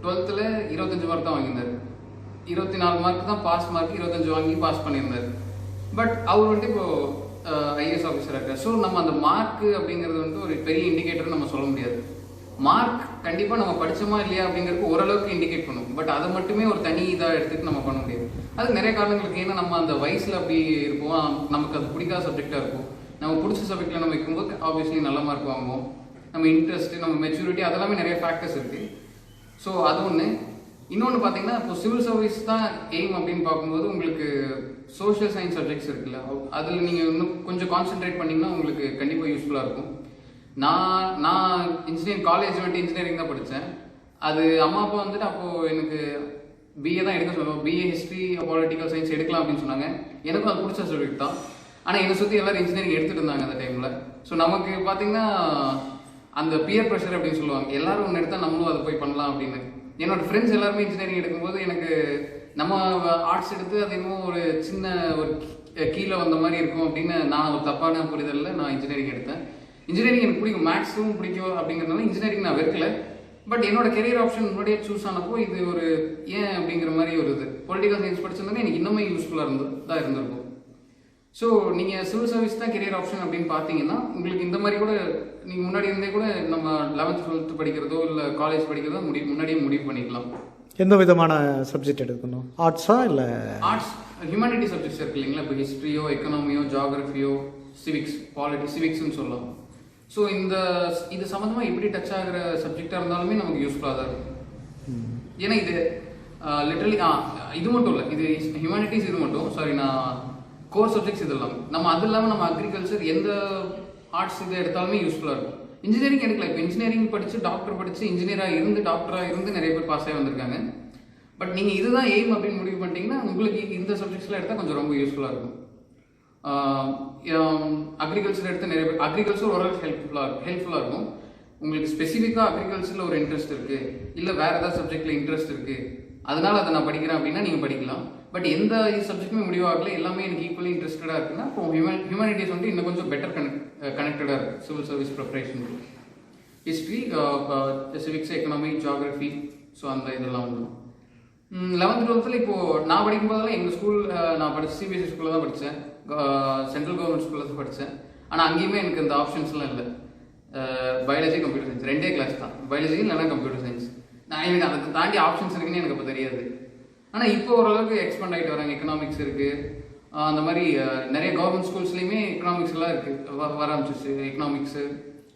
12th 25 மார்க் தான் வாங்கியிருந்தார், 24 மார்க் தான் பாஸ் மார்க், 25 வாங்கி பாஸ் பண்ணியிருந்தார். பட் அவர் வந்துட்டு இப்போ ஐஏஎஸ் ஆஃபீஸராக இருக்கார். ஸோ நம்ம அந்த மார்க் அப்படிங்கிறது வந்துட்டு ஒரு பெரிய இண்டிகேட்டர் நம்ம சொல்ல முடியாது. மார்க் கண்டிப்பாக நம்ம படித்தோமா இல்லையா அப்படிங்கிறது ஓரளவுக்கு இண்டிகேட் பண்ணும். பட் அதை மட்டுமே ஒரு தனி இதாக எடுத்துகிட்டு நம்ம பண்ண முடியாது. அது நிறைய காரணங்களுக்கு. ஏன்னா நம்ம அந்த வயசில் அப்படி இருப்போம், நமக்கு அது பிடிக்காத சப்ஜெக்டாக இருக்கும். நம்ம பிடிச்ச சப்ஜெக்டில் நம்ம வைக்கும்போது ஆப்வியஸ்லி நல்ல மார்க் வாங்குவோம். நம்ம இன்ட்ரெஸ்ட்டு, நம்ம மெச்சூரிட்டி, அதெல்லாமே நிறைய ஃபேக்டர்ஸ் இருக்குது. ஸோ அது ஒன்று. இன்னொன்று பார்த்தீங்கன்னா இப்போ சிவில் சர்வீஸ் தான் எய்ம் அப்படின்னு பார்க்கும்போது உங்களுக்கு சோஷியல் சயின்ஸ் சப்ஜெக்ட்ஸ் இருக்குல்ல, அதில் நீங்கள் இன்னும் கொஞ்சம் கான்சென்ட்ரேட் பண்ணிங்கன்னா உங்களுக்கு கண்டிப்பாக யூஸ்ஃபுல்லாக இருக்கும். நான் இன்ஜினியரிங் காலேஜ் வந்துட்டு இன்ஜினியரிங் தான் படித்தேன். அது அம்மா அப்பா வந்துட்டு அப்போது எனக்கு பிஏ தான் எடுக்க சொல்லுவோம், பிஏ ஹிஸ்ட்ரி பொலிட்டிக்கல் சயின்ஸ் எடுக்கலாம் அப்படின்னு சொன்னாங்க. எனக்கும் அது பிடிச்ச சப்ஜெக்ட் தான். ஆனால் என்னை சுற்றி எல்லோரும் இன்ஜினியரிங் எடுத்துகிட்டு இருந்தாங்க அந்த டைமில். ஸோ நமக்கு பார்த்தீங்கன்னா அந்த பியர் ப்ரெஷர் அப்படின்னு சொல்லுவாங்க, எல்லாரும் ஒன்று எடுத்தால் நம்மளும் அதை போய் பண்ணலாம் அப்படின்னு. என்னோட ஃப்ரெண்ட்ஸ் எல்லாருமே இன்ஜினியரிங் எடுக்கும்போது எனக்கு நம்ம ஆர்ட்ஸ் எடுத்து அது இன்னும் ஒரு சின்ன ஒரு கீழே வந்த மாதிரி இருக்கும் அப்படின்னு நான் ஒரு தப்பான புரிதலில் நான் இன்ஜினியரிங் எடுத்தேன். இன்ஜினியரிங் எனக்கு பிடிக்கும், மேக்ஸும் பிடிக்கும் அப்படிங்கிறதுனால இன்ஜினியரிங் நான் வெறுக்கல. பட் என்னோட கெரியர் ஆப்ஷன் முன்னாடியே சூஸ் ஆனப்போ இது ஒரு ஏன் அப்படிங்கிற மாதிரி ஒரு இது பொலிட்டிக்கல் சயின்ஸ் படிச்சிருந்தா எனக்கு இன்னுமே யூஸ்ஃபுல்லாக இருந்திருக்கும். ஸோ நீங்கள் சிவில் சர்வீஸ் தான் கெரியர் ஆப்ஷன் அப்படின்னு பார்த்தீங்கன்னா உங்களுக்கு இந்த மாதிரி கூட நீங்கள் முன்னாடி இருந்தே கூட நம்ம 11th 12th படிக்கிறதோ இல்லை காலேஜ் படிக்கிறதோ முன்னாடியே முடிவு பண்ணிக்கலாம். எந்த விதமான சப்ஜெக்ட் எடுக்கணும்? ஆர்ட்ஸா இல்லை ஆர்ட்ஸ் ஹியூமனிட்டி சப்ஜெக்ட்ஸ் இருக்கு இல்லைங்களா? இப்போ ஹிஸ்ட்ரியோ, எக்கனாமியோ, ஜியாகிரஃபியோ, சிவிக்ஸ், சிவிக்ஸ்ன்னு சொல்லலாம். ஸோ இது சம்மந்தமாக எப்படி டச் ஆகிற சப்ஜெக்டாக இருந்தாலுமே நமக்கு யூஸ்ஃபுல்லாக தான் இருக்கும். ஏன்னா இது லிட்டரலி இது மட்டும் இல்லை, இது ஹியூமனிட்டிஸ் இது மட்டும், சாரி நான் கோர் சப்ஜெக்ட்ஸ் இதெல்லாம் நம்ம அது இல்லாமல் நம்ம அக்ரிகல்ச்சர் எந்த ஆர்ட்ஸ் இதை எடுத்தாலுமே யூஸ்ஃபுல்லாக இருக்கும். இன்ஜினியரிங் எடுக்கலாம். இப்போ இன்ஜினியரிங் படித்து டாக்டர் படித்து இன்ஜினியராக இருந்து டாக்டராக இருந்து நிறைய பேர் பாஸ் ஆகி வந்திருக்காங்க. பட் நீங்கள் இதுதான் எய்ம் அப்படின்னு முடிவு பண்ணிட்டீங்கன்னா உங்களுக்கு இந்த சப்ஜெக்ட்ஸ்லாம் எடுத்தால் கொஞ்சம் ரொம்ப யூஸ்ஃபுல்லாக இருக்கும். அக்ரிகல்ச்சர் எடுத்து நிறைய பேர் அக்ரிகல்ச்சர் ஓரளவுக்கு ஹெல்ப்ஃபுல்லாக இருக்கும். உங்களுக்கு ஸ்பெசிஃபிக்காக அக்ரிகல்ச்சரில் ஒரு இன்ட்ரெஸ்ட் இருக்குது, இல்லை வேறு ஏதாவது சப்ஜெக்டில் இன்ட்ரெஸ்ட் இருக்குது, அதனால் அதை நான் படிக்கிறேன் அப்படின்னா நீங்கள் படிக்கலாம். பட் எந்த சப்ஜெக்ட்டுமே முடிவாகல, எல்லாமே எனக்கு ஈக்குவலி இன்ட்ரெஸ்டடாக இருக்குன்னா இப்போ ஹியூமனிட்டிஸ் வந்து இன்னும் கொஞ்சம் பெட்டர் கனெக்டடாக இருக்குது civil service preparation. History, civics, economy, geography, so அந்த இதெல்லாம் வந்துடும். 11th 12th இப்போது நான் படிக்கும்போதெல்லாம் எங்கள் ஸ்கூல் நான் படித்த சிபிஎஸ்சி ஸ்கூலில் தான் படித்தேன், சென்ட்ரல் கவர்மெண்ட் ஸ்கூலில் தான் படித்தேன். ஆனால் அங்கேயுமே எனக்கு இந்த ஆப்ஷன்ஸ்லாம் இல்லை. பயாலஜி, கம்ப்யூட்டர் சயின்ஸ் ரெண்டே கிளாஸ் தான், பயாலஜி இல்லைனா கம்ப்யூட்டர் சயின்ஸ். எனக்கு அதுக்கு தாண்டி ஆப்ஷன்ஸ் இருக்குன்னு எனக்கு அப்போ தெரியாது. ஆனால் இப்போ ஓரளவுக்கு எக்ஸ்பெண்ட் ஆகிட்டு வராங்க. எக்கனாமிக்ஸ் இருக்குது, அந்த மாதிரி நிறைய கவர்மெண்ட் ஸ்கூல்ஸ்லேயுமே எக்கனாமிக்ஸ் எல்லாம் இருக்குது, வர ஆரம்பிச்சிச்சு. எக்கனாமிக்ஸு,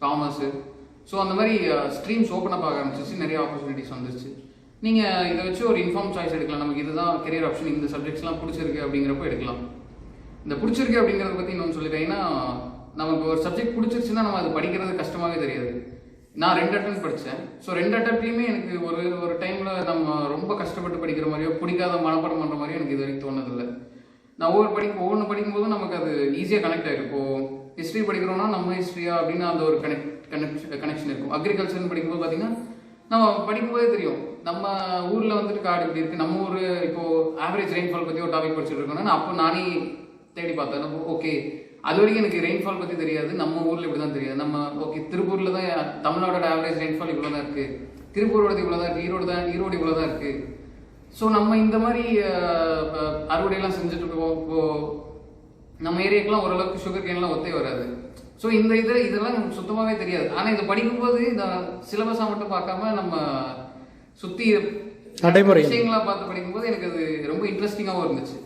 காமர்ஸு, ஸோ அந்த மாதிரி ஸ்ட்ரீம்ஸ் ஓப்பன் அப் ஆக ஆரம்பிச்சிச்சு. நிறைய ஆப்பர்ச்சுனிட்டிஸ் வந்துருச்சு. நீங்கள் இதை வச்சு ஒரு இன்ஃபார்ம் சாய்ஸ் எடுக்கலாம். நமக்கு இதுதான் கெரியர் ஆப்ஷன், இந்த சப்ஜெக்ட்ஸ்லாம் பிடிச்சிருக்கு அப்படிங்கிறப்போ எடுக்கலாம். இந்த பிடிச்சிருக்கு அப்படிங்கிறத பற்றி இன்னொன்று சொல்லிட்டேன். ஏன்னா நமக்கு ஒரு சப்ஜெக்ட் பிடிச்சிருச்சுன்னா நம்ம அது படிக்கிறது கஷ்டமாகவே தெரியாது. நான் 2 அட்டெம்ப்ட் படித்தேன். ஸோ 2 அட்டெம்ப்ட்லேயுமே எனக்கு ஒரு டைமில் நம்ம ரொம்ப கஷ்டப்பட்டு படிக்கிற மாதிரியோ பிடிக்காத மனப்பாடம் பண்ணுற மாதிரியோ எனக்கு இது வரைக்கும் தோணதில்லை. நான் ஒவ்வொன்று படிக்கும்போதும் நமக்கு அது ஈஸியாக கனெக்ட் ஆகிடும். இப்போது ஹிஸ்ட்ரி படிக்கிறோன்னா நம்ம ஹிஸ்ட்ரியா அப்படின்னு அந்த ஒரு கனெக்ஷன் இருக்கும். அக்ரிகல்ச்சர்னு படிக்கும்போது பார்த்தீங்கன்னா நம்ம படிக்கும்போதே தெரியும் நம்ம ஊரில் வந்துட்டு காடு இப்படி இருக்குது. நம்ம ஊர் இப்போது ஆவரேஜ் ரெயின்ஃபால் பற்றி ஒரு டாபிக் படிச்சுட்டு இருக்கோன்னா அப்போ நானே தேடி பார்த்தேன். ஓகே, அது வரைக்கும் எனக்கு ரெயின்ஃபால் பற்றி தெரியாது, நம்ம ஊரில் இப்படி தான் தெரியாது. நம்ம ஓகே திருப்பூரில் தான் தமிழ்நாடோட ஆவரேஜ் ரெயின்ஃபால் இவ்வளோ தான் இருக்குது, திருப்பூரோட இவ்வளோ தான் இருக்குது, ஈரோடு இவ்வளோ தான் இருக்குது. ஸோ நம்ம இந்த மாதிரி அறுவடையெல்லாம் செஞ்சுட்டு இருக்கோம். இப்போது நம்ம ஏரியாக்கெலாம் ஓரளவுக்கு சுகர் கேன்லாம் ஒத்தே வராது. ஸோ இதெல்லாம் நமக்கு சுத்தமாகவே தெரியாது. ஆனால் இதை படிக்கும்போது இந்த சிலபஸாக மட்டும் பார்க்காம நம்ம சுற்றி நடைமுறை விஷயங்களாக பார்த்து படிக்கும்போது எனக்கு அது ரொம்ப இன்ட்ரெஸ்டிங்காகவும் இருந்துச்சு.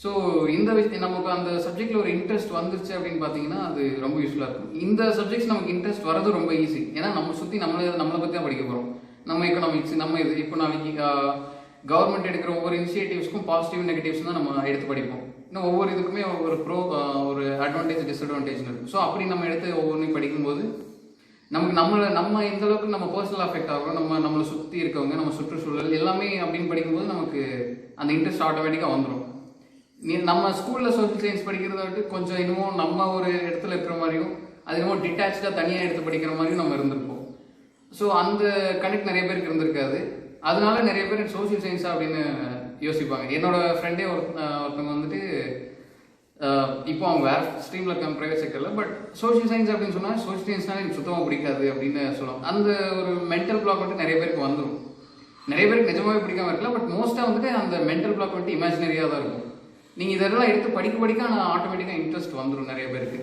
ஸோ இந்த நமக்கு அந்த சப்ஜெக்டில் ஒரு இன்ட்ரெஸ்ட் வந்துருச்சு அப்படின்னு பார்த்தீங்கன்னா அது ரொம்ப யூஸ்ஃபுல்லாக இருக்கும். இந்த சப்ஜெக்ட்ஸ் நமக்கு இன்ட்ரெஸ்ட் வரது ரொம்ப ஈஸி. ஏன்னா நம்ம சுற்றி நம்மளை பற்றி தான் படிக்க போகிறோம். நம்ம எக்கனாமிக்ஸ், நம்ம இது இப்போ நாளைக்கு கவர்மெண்ட் எடுக்கிற ஒவ்வொரு இனிஷியேட்டிவ்ஸ்க்கும் பாசிட்டிவ் நெகட்டிவ்ஸ் தான் நம்ம எடுத்து படிப்போம். இன்னும் ஒவ்வொரு இதுக்குமே ஒரு அட்வான்டேஜ் டிஸ்அட்வான்டேஜ்னு இருக்கும். ஸோ அப்படி நம்ம எடுத்து ஒவ்வொன்றையும் படிக்கும்போது நமக்கு நம்ம எந்த அளவுக்கு நம்ம பர்சனல் அஃபெக்ட் ஆகிறோம், நம்மளை சுற்றி இருக்கவங்க, நம்ம சுற்றுச்சூழல் எல்லாமே அப்படின்னு படிக்கும்போது நமக்கு அந்த இன்ட்ரெஸ்ட் ஆட்டோமேட்டிக்காக வந்துடும். நம்ம ஸ்கூலில் சோஷியல் சயின்ஸ் படிக்கிறத விட்டு கொஞ்சம் இன்னமும் நம்ம ஒரு இடத்துல இருக்கிற மாதிரியும் அது இன்னமும் டிட்டாச்சாக தனியாக எடுத்து படிக்கிற மாதிரியும் நம்ம இருந்திருப்போம். ஸோ அந்த கனெக்ட் நிறைய பேருக்கு இருந்திருக்காது. அதனால நிறைய பேர் சோஷியல் சயின்ஸா அப்படின்னு யோசிப்பாங்க. என்னோட ஃப்ரெண்டே ஒருத்தவங்க வந்துட்டு இப்போ அவங்க வேற ஸ்ட்ரீமில் இருக்காங்க, ப்ரைவேட் செக்டரில். பட் சோஷியல் சயின்ஸ் அப்படின்னு சொன்னால் சோஷியல் சயின்ஸ்னால எனக்கு சுத்தமாக பிடிக்காது அப்படின்னு சொல்லுவாங்க. அந்த ஒரு மென்டல் பிளாக் வந்துட்டு நிறைய பேருக்கு வந்துடும். நிறைய பேருக்கு நிஜமாவே பிடிக்காம இருக்கலாம். பட் மோஸ்ட்டாக வந்துட்டு அந்த மென்டல் பிளாக் வந்துட்டு இமேஜினரியாக தான் இருக்கும். நீங்கள் இதெல்லாம் எடுத்து படிக்க ஆனால் ஆட்டோமேட்டிக்காக இன்ட்ரெஸ்ட் வந்துடும் நிறைய பேருக்கு.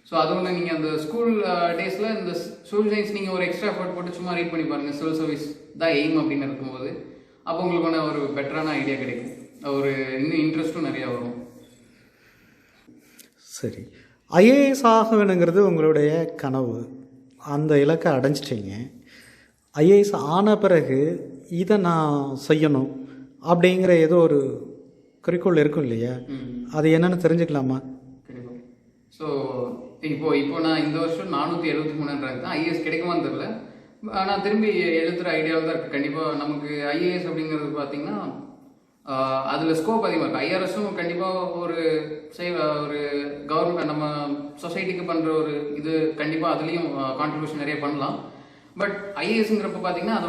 ஸோ அது ஒன்று நீங்கள் அந்த ஸ்கூல் டேஸில் இந்த சோஷியல் சயின்ஸ் நீங்கள் ஒரு எக்ஸ்ட்ரா எஃபர்ட் போட்டு சும்மா ரீட் பண்ணி பாருங்கள். சிவில் சர்வீஸ் தான் எய்ம் அப்படின்னு இருக்கும்போது அப்போ உங்களுக்கு ஒரு பெட்டரான ஐடியா கிடைக்கும், ஒரு இன்னும் இன்ட்ரெஸ்ட்டும் நிறையா வரும். சரி, ஐஏஎஸ் ஆக வேணுங்கிறது உங்களுடைய கனவு, அந்த இலக்கை அடைஞ்சிட்டிங்க. ஐஏஎஸ் ஆன பிறகு இதை நான் செய்யணும் அப்படிங்கிற ஏதோ ஒரு குறிக்கோள் இருக்கும் இல்லையா, அது என்னென்னு தெரிஞ்சுக்கலாமா? கண்டிப்பாக. ஸோ இப்போ நான் இந்த வருஷம் 473 ரேங்க் தான். ஐஏஎஸ் கிடைக்குமான்னு தெரில, ஆனால் திரும்பி எழுதுகிற ஐடியாவில் தான் இருக்குது. கண்டிப்பாக நமக்கு ஐஏஎஸ் அப்படிங்கிறது பார்த்திங்கன்னா அதில் ஸ்கோப் அதிகமாக இருக்குது. ஐஆர்எஸும் கண்டிப்பாக ஒரு கவர்மெண்ட் நம்ம சொசைட்டிக்கு பண்ணுற ஒரு இது கண்டிப்பாக அதுலேயும் கான்ட்ரிபியூஷன் நிறைய பண்ணலாம். பட் ஐஏஎஸ்ங்கிறப்ப பார்த்திங்கன்னா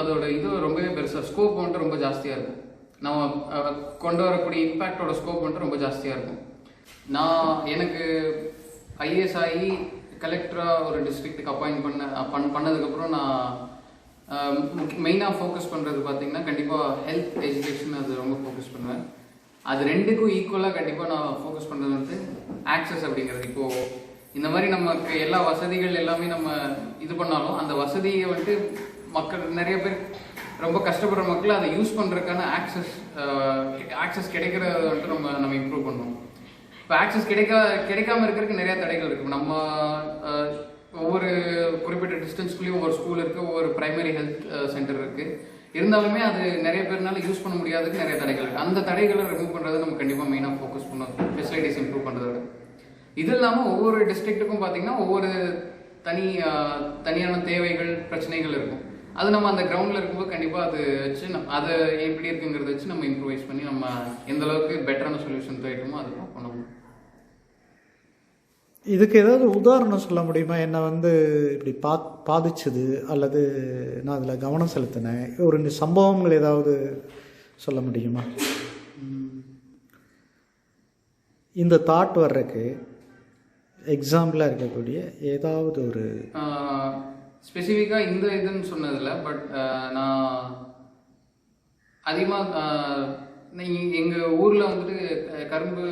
அதோட இது ரொம்பவே பெருசாக, ஸ்கோப் வந்துட்டு ரொம்ப ஜாஸ்தியாக இருக்கும். நம்ம கொண்டு வரக்கூடிய இம்பேக்டோட ஸ்கோப் வந்துட்டு ரொம்ப ஜாஸ்தியாக இருக்கும். எனக்கு ஐஏஎஸ் ஆகி கலெக்டராக ஒரு டிஸ்ட்ரிக்ட்டுக்கு அப்பாயிண்ட் பண்ணதுக்கப்புறம் நான் மெயினாக ஃபோக்கஸ் பண்ணுறது பார்த்திங்கன்னா கண்டிப்பாக ஹெல்த் எஜுகேஷன் அது ரொம்ப ஃபோக்கஸ் பண்ணுவேன். அது ரெண்டுக்கும் ஈக்குவலாக கண்டிப்பாக நான் ஃபோக்கஸ் பண்ணுறது வந்து ஆக்சஸ் அப்படிங்கிறது. இப்போது இந்த மாதிரி நமக்கு எல்லா வசதிகள் எல்லாமே நம்ம இது பண்ணாலும் அந்த வசதியை வந்துட்டு மக்கள் நிறைய பேர் ரொம்ப கஷ்டப்படுற மக்கள் அதை யூஸ் பண்ணுறதுக்கான ஆக்சஸ் கிடைக்கிறத வந்துட்டு நம்ம இம்ப்ரூவ் பண்ணணும். இப்போ ஆக்சஸ் கிடைக்காம இருக்கிறதுக்கு நிறையா தடைகள் இருக்குது. நம்ம ஒவ்வொரு குறிப்பிட்ட டிஸ்டன்ஸ்குள்ளேயும் ஒவ்வொரு ஸ்கூல் இருக்குது, ஒவ்வொரு பிரைமரி ஹெல்த் சென்டர் இருக்குது. இருந்தாலுமே அது நிறைய பேர்னால யூஸ் பண்ண முடியாததுக்கு நிறைய தடைகள் இருக்குது. அந்த தடைகளை ரிமூவ் பண்ணுறது நம்ம கண்டிப்பாக மெயினாக ஃபோக்கஸ் பண்ணணும், ஃபெசிலிட்டிஸ் இம்ப்ரூவ் பண்ணுறதோட. இது இல்லாமல் ஒவ்வொரு டிஸ்ட்ரிக்ட்டுக்கும் பார்த்திங்கன்னா ஒவ்வொரு தனியான தேவைகள், பிரச்சனைகள் இருக்கும். அது நம்ம அந்த கிரவுண்டில் இருக்கும்போது கண்டிப்பாக அது வச்சு அதை எப்படி இருக்குங்கிறத வச்சு நம்ம இம்ப்ரூவைஸ் பண்ணி நம்ம எந்த அளவுக்கு பெட்டரான சொல்யூஷன் தேடிட்டோமோ அது பண்ணணும். இதுக்கு ஏதாவது உதாரணம் சொல்ல முடியுமா? என்னை இப்படி பாதிச்சது அல்லது நான் அதில் கவனம் செலுத்தினேன், ஒரு சம்பவங்கள் ஏதாவது சொல்ல முடியுமா? இந்த தாட் வர்றதுக்கு எக்ஸாம்பிளாக இருக்கக்கூடிய ஏதாவது ஒரு ஸ்பெசிஃபிக்காக இந்த இதுன்னு சொன்னதில்லை. பட் நான் அதிகமாக எங்கள் ஊரில் வந்துட்டு கரும்பு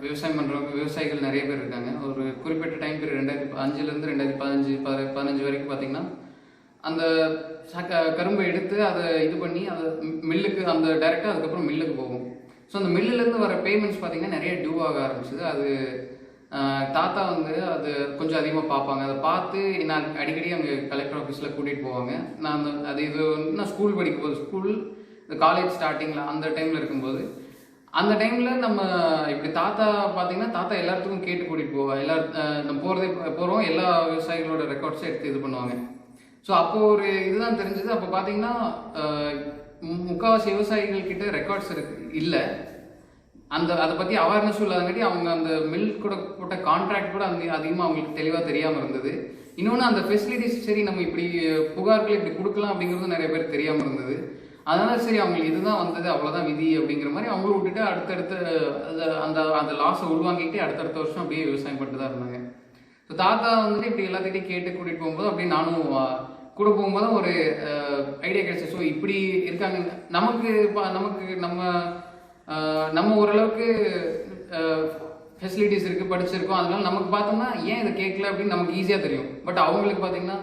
விவசாயம் பண்ணுறவங்க விவசாயிகள் நிறைய பேர் இருக்காங்க. ஒரு குறிப்பிட்ட டைம் பீரியட் 2005லேருந்து 2015 வரைக்கும் பார்த்திங்கன்னா அந்த கரும்பை எடுத்து அதை இது பண்ணி அதை மில்லுக்கு அந்த டைரெக்டாக அதுக்கப்புறம் மில்லுக்கு போகும். ஸோ அந்த மில்லுலேருந்து வர பேமெண்ட்ஸ் பார்த்தீங்கன்னா நிறைய டியூ ஆக ஆரம்பிச்சுது. அது தாத்தா வந்து அது கொஞ்சம் அதிகமாக பார்ப்பாங்க. அதை பார்த்து நான் அடிக்கடி அங்கே கலெக்டர் ஆஃபீஸில் கூட்டிகிட்டு போவாங்க. நான் நான் ஸ்கூல் படிக்கும்போது, ஸ்கூல் இந்த காலேஜ் ஸ்டார்டிங்கில் அந்த டைமில் இருக்கும்போது, அந்த டைமில் நம்ம இப்படி தாத்தா பார்த்தீங்கன்னா தாத்தா எல்லாத்துக்கும் கேட்டு கூட்டிகிட்டு போவோம். நம்ம போகிறோம் எல்லா விவசாயிகளோட ரெக்கார்ட்ஸை எடுத்து இது பண்ணுவாங்க. ஸோ அப்போது ஒரு இதுதான் தெரிஞ்சது. அப்போ பார்த்தீங்கன்னா முக்கால்வாசி விவசாயிகள் கிட்ட ரெக்கார்ட்ஸ் இல்லை. அதை பற்றி அவேர்னஸும் இல்லாதங்காட்டி அவங்க அந்த மில் கூட போட்ட கான்ட்ராக்ட் கூட அதிகமாக அவங்களுக்கு தெளிவாக தெரியாமல் இருந்தது. இன்னொன்று அந்த ஃபெசிலிட்டிஸ் சரி நம்ம இப்படி புகார்கள் இப்படி கொடுக்கலாம் அப்படிங்கிறது நிறைய பேர் தெரியாமல் இருந்தது. அதனால சரி அவங்களுக்கு இதுதான் வந்தது, அவ்வளோதான் விதி அப்படிங்கிற மாதிரி அவங்களும் விட்டுட்டு அடுத்தடுத்து அந்த லாஸை உள்வாங்கிட்டு அடுத்தடுத்த வருஷம் அப்படியே விவசாயம் பண்ணிட்டு தான் இருந்தாங்க. ஸோ தாத்தா வந்துட்டு இப்படி எல்லாத்திட்டையும் கேட்டு கூட்டிகிட்டு போகும்போது அப்படியே நானும் கூட போகும்போது ஒரு ஐடியா கிடைச்சி. ஸோ இப்படி இருக்காங்க, நமக்கு நம்ம ஓரளவுக்கு ஃபெசிலிட்டிஸ் இருக்குது, படிச்சிருக்கோம், அதனால நமக்கு பார்த்தோம்னா ஏன் இதை கேட்கல அப்படின்னு நமக்கு ஈஸியாக தெரியும். பட் அவங்களுக்கு பார்த்தீங்கன்னா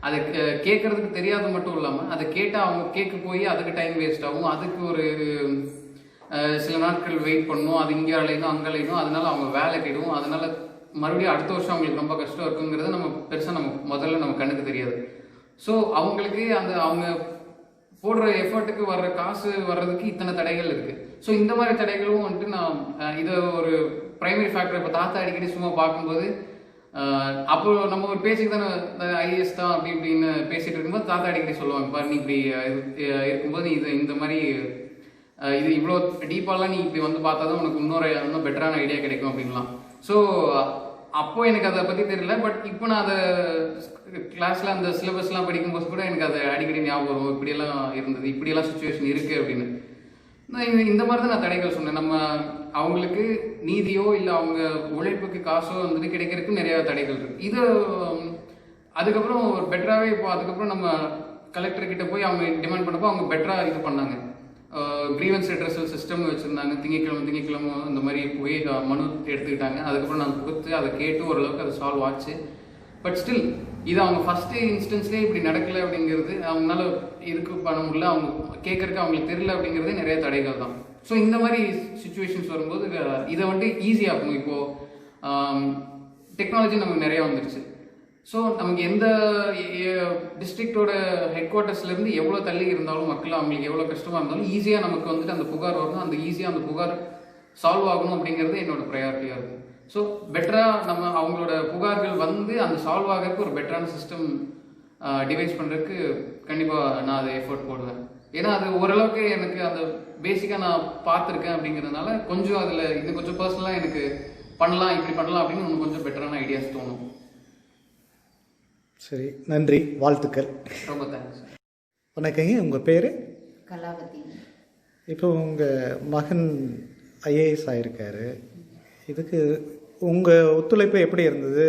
அதை கேட்கறதுக்கு தெரியாது மட்டும் இல்லாமல் அதை கேட்டால் அவங்க கேட்க போய் அதுக்கு டைம் வேஸ்ட் ஆகும். அதுக்கு ஒரு சில நாட்கள் வெயிட் பண்ணணும், அது இங்கே அலையணும் அங்கே அலையணும், அதனால அவங்க வேலை கெடும். அதனால மறுபடியும் அடுத்த வருஷம் அவங்களுக்கு ரொம்ப கஷ்டம் இருக்குங்கிறது நம்ம பெருசாக முதல்ல நம்ம கண்ணுக்கு தெரியாது. ஸோ அவங்களுக்கு அவங்க போடுற எஃபர்ட்டுக்கு வர்ற காசு வர்றதுக்கு இத்தனை தடைகள் இருக்குது. ஸோ இந்த மாதிரி தடைகளும் வந்துட்டு நான் இதை ஒரு ப்ரைமரி ஃபேக்டர். இப்போ தாத்தா அடிக்கடி சும்மா பார்க்கும்போது அப்போ நம்ம ஒரு பேச்சுக்கு தானே ஐஏஎஸ் தான் அப்படி இப்படின்னு பேசிட்டு இருக்கும்போது தாத்தா அடிக்கடி சொல்லுவாங்க, பாரு நீ இப்படி இருக்கும்போது இந்த மாதிரி இது இவ்வளோ டீப்பாலாம் நீ இப்படி வந்து பார்த்தா தான் உனக்கு இன்னும் பெட்டரான ஐடியா கிடைக்கும் அப்படின்லாம். ஸோ அப்போ எனக்கு அதை பற்றி தெரியல. பட் இப்போ நான் அதை கிளாஸில் அந்த சிலபஸ்லாம் படிக்கும்போது கூட எனக்கு அதை அடிக்கடி ஞாபகம் வரும், இப்படியெல்லாம் இருந்தது, இப்படியெல்லாம் சுச்சுவேஷன் இருக்குது அப்படின்னு. இந்த மாதிரி தான் நான் தடைகள் சொன்னேன். நம்ம அவங்களுக்கு நீதியோ இல்லை அவங்க உழைப்புக்கு காசோ வந்துட்டு கிடைக்கிறதுக்கு நிறைய தடைகள் இருக்குது. இது அதுக்கப்புறம் ஒரு பெட்டராகவே இப்போ அதுக்கப்புறம் நம்ம கலெக்டர்கிட்ட போய் அவங்க டிமாண்ட் பண்ணப்போ அவங்க பெட்டராக இது பண்ணாங்க. கிரீவன்ஸ் ரெட்ரஸல் சிஸ்டம் வச்சுருந்தாங்க. திங்கக்கிழமை இந்த மாதிரி போய் மனு எடுத்துக்கிட்டாங்க. அதுக்கப்புறம் நான் கொடுத்து அதை கேட்டு ஓரளவுக்கு அது சால்வ் ஆச்சு. பட் ஸ்டில் இது அவங்க ஃபஸ்ட்டு இன்ஸ்டன்ஸ்லேயே இப்படி நடக்கலை அப்படிங்கிறது, அவங்களால இதுக்கு பண்ண முடியல, அவங்க கேட்கறதுக்கு அவங்களுக்கு தெரியல அப்படிங்கிறதே நிறைய தடைகள் தான். ஸோ இந்த மாதிரி சுச்சுவேஷன்ஸ் வரும்போது இதை வந்துட்டு ஈஸியாகணும். இப்போது டெக்னாலஜி நமக்கு நிறையா வந்துருச்சு. ஸோ நமக்கு எந்த டிஸ்ட்ரிக்டோட ஹெட் குவார்ட்டர்ஸ்லேருந்து எவ்வளோ தள்ளி இருந்தாலும் மக்கள் அவங்களுக்கு எவ்வளோ கஷ்டமாக இருந்தாலும் ஈஸியாக நமக்கு வந்துட்டு அந்த புகார் வரணும், அந்த ஈஸியாக அந்த புகார் சால்வ் ஆகணும் அப்படிங்கிறது என்னோட ப்ரையாரிட்டியாக இருக்கும். ஸோ பெட்டராக நம்ம அவங்களோட புகார்கள் வந்து அந்த சால்வ் ஆகிறதுக்கு ஒரு பெட்டரான சிஸ்டம் டிவைஸ் பண்ணுறதுக்கு கண்டிப்பாக நான் அதை எஃபோர்ட் போடுவேன். ஏன்னா அது ஓரளவுக்கு எனக்கு அந்த பேசிக்காக நான் பார்த்துருக்கேன் அப்படிங்கிறதுனால கொஞ்சம் அதில் இது கொஞ்சம் பர்சனலாக எனக்கு பண்ணலாம், இப்படி பண்ணலாம் அப்படின்னு இன்னும் கொஞ்சம் பெட்டரான ஐடியாஸ் தோணும். சரி, நன்றி, வாழ்த்துக்கள். ரொம்ப தேங்க்ஸ். வணக்கங்க, உங்கள் பேர்? கலாவதி. இப்போ உங்கள் மகன் ஐஏஎஸ் ஆகிருக்காரு. இதுக்கு உங்கள் ஒத்துழைப்பு எப்படி இருந்தது?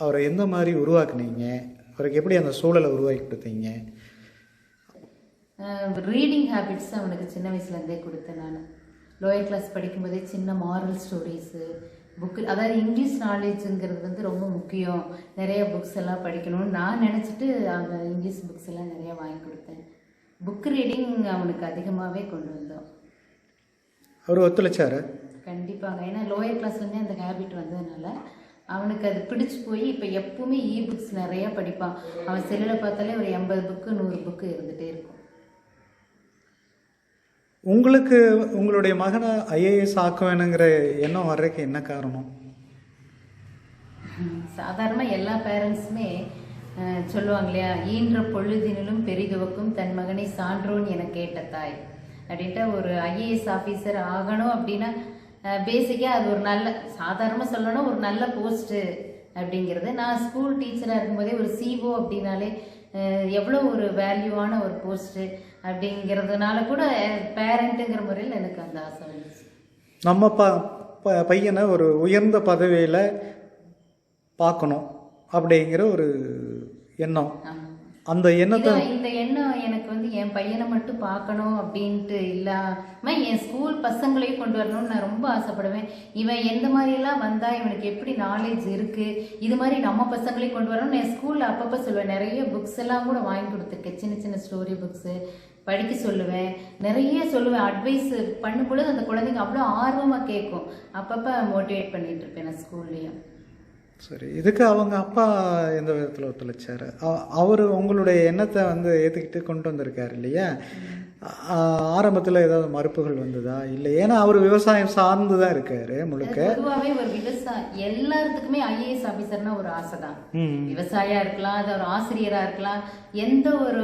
அவரை எந்த மாதிரி உருவாக்குனீங்க? அவருக்கு எப்படி அந்த சூழலை உருவாக்கி கொடுத்தீங்க? ரீடிங் ஹேபிட்ஸ் அவனுக்கு சின்ன வயசுலேருந்தே கொடுத்தேன். நான் லோயர் கிளாஸ் படிக்கும்போதே சின்ன மாரல் ஸ்டோரிஸு புக்கு, அதாவது இங்கிலீஷ் நாலேஜுங்கிறது வந்து ரொம்ப முக்கியம், நிறைய புக்ஸ் எல்லாம் படிக்கணும்னு நான் நினச்சிட்டு அவங்க இங்கிலீஷ் புக்ஸ் எல்லாம் நிறையா வாங்கி கொடுத்தேன். புக் ரீடிங் அவனுக்கு அதிகமாகவே கொண்டு வந்தோம். அவர் ஒத்துழைச்சாரு? கண்டிப்பாங்க. ஏன்னா லோயர் கிளாஸ்லேருந்தே அந்த ஹேபிட் வந்ததுனால அவனுக்கு அது பிடிச்சி போய் இப்போ எப்பவுமே புக்ஸ் நிறையா படிப்பான். அவன் செல்லில் பார்த்தாலே ஒரு 80 புக்கு 100 புக்கு இருந்துகிட்டே இருக்கும். உங்களுக்கு உங்களுடைய மகனை ஐஏஎஸ் ஆக்க வேணுங்கிற எண்ணம் வர்றதுக்கு என்ன காரணம்? சாதாரணமாக எல்லா பேரண்ட்ஸுமே சொல்லுவாங்க இல்லையா, ஈன்ற பொழுதினிலும் பெரிதுவக்கும் தன் மகனை சான்றோன் என கேட்ட தாய் அப்படின்ட்டு. ஒரு ஐஏஎஸ் ஆஃபீஸர் ஆகணும் அப்படின்னா பேசிக்காக அது ஒரு நல்ல, சாதாரணமாக சொல்லணும், ஒரு நல்ல போஸ்ட்டு அப்படிங்கிறது. நான் ஸ்கூல் டீச்சராக இருக்கும்போதே ஒரு சிஓ அப்படின்னாலே எவ்வளோ ஒரு வேல்யூவான ஒரு போஸ்ட்டு அப்படிங்கிறதுனால கூட பேரண்ட்டுங்கிற முறையில் எனக்கு அந்த ஆசை வந்துச்சு. நம்ம பையனை ஒரு உயர்ந்த பதவியில் பார்க்கணும் அப்படிங்கிற ஒரு எண்ணம். அந்த எண்ணத்தை இந்த எண்ணம் எனக்கு வந்து வந்து என் பையனை மட்டும் பார்க்கணும் அப்படின்ட்டு இல்லாமல் என் ஸ்கூல் பசங்களையும் கொண்டு வரணும்னு நான் ரொம்ப ஆசைப்படுவேன். இவன் எந்த மாதிரியெல்லாம் வந்தால் இவனுக்கு எப்படி நாலேஜ் இருக்குது, இது மாதிரி நம்ம பசங்களையும் கொண்டு வரணும்னு என் ஸ்கூலில் அப்பப்போ சொல்லுவேன். நிறைய புக்ஸ் எல்லாம் கூட வாங்கி கொடுத்துருக்கேன், சின்ன சின்ன ஸ்டோரி புக்ஸு படிக்க சொல்லுவேன், நிறைய சொல்லுவேன். அட்வைஸ் பண்ணும் பொழுது அந்த குழந்தைங்க அவ்வளோ ஆர்வமாக கேட்கும். அப்பப்போ மோட்டிவேட் பண்ணிட்டு இருப்பேன் நான் ஸ்கூல்லையும். சரி, இதுக்கு அவங்க அப்பா எந்த விதத்தில் ஒத்துழைச்சார்? அவர் உங்களுடைய எண்ணத்தை வந்து ஏற்றுக்கிட்டு கொண்டு வந்திருக்காரு இல்லையா? ஆரம்பத்தில் ஏதாவது மறுப்புகள் வந்ததா? இல்லை, ஏன்னா அவர் விவசாயம் சார்ந்து தான் இருக்காரு முழுக்க. பொதுவாகவே ஒரு விவசாயம் எல்லாத்துக்குமே ஐஏஎஸ் ஆஃபீஸர்னா ஒரு ஆசை தான். விவசாயியா இருக்கலாம், அது ஒரு ஆசிரியரா இருக்கலாம், எந்த ஒரு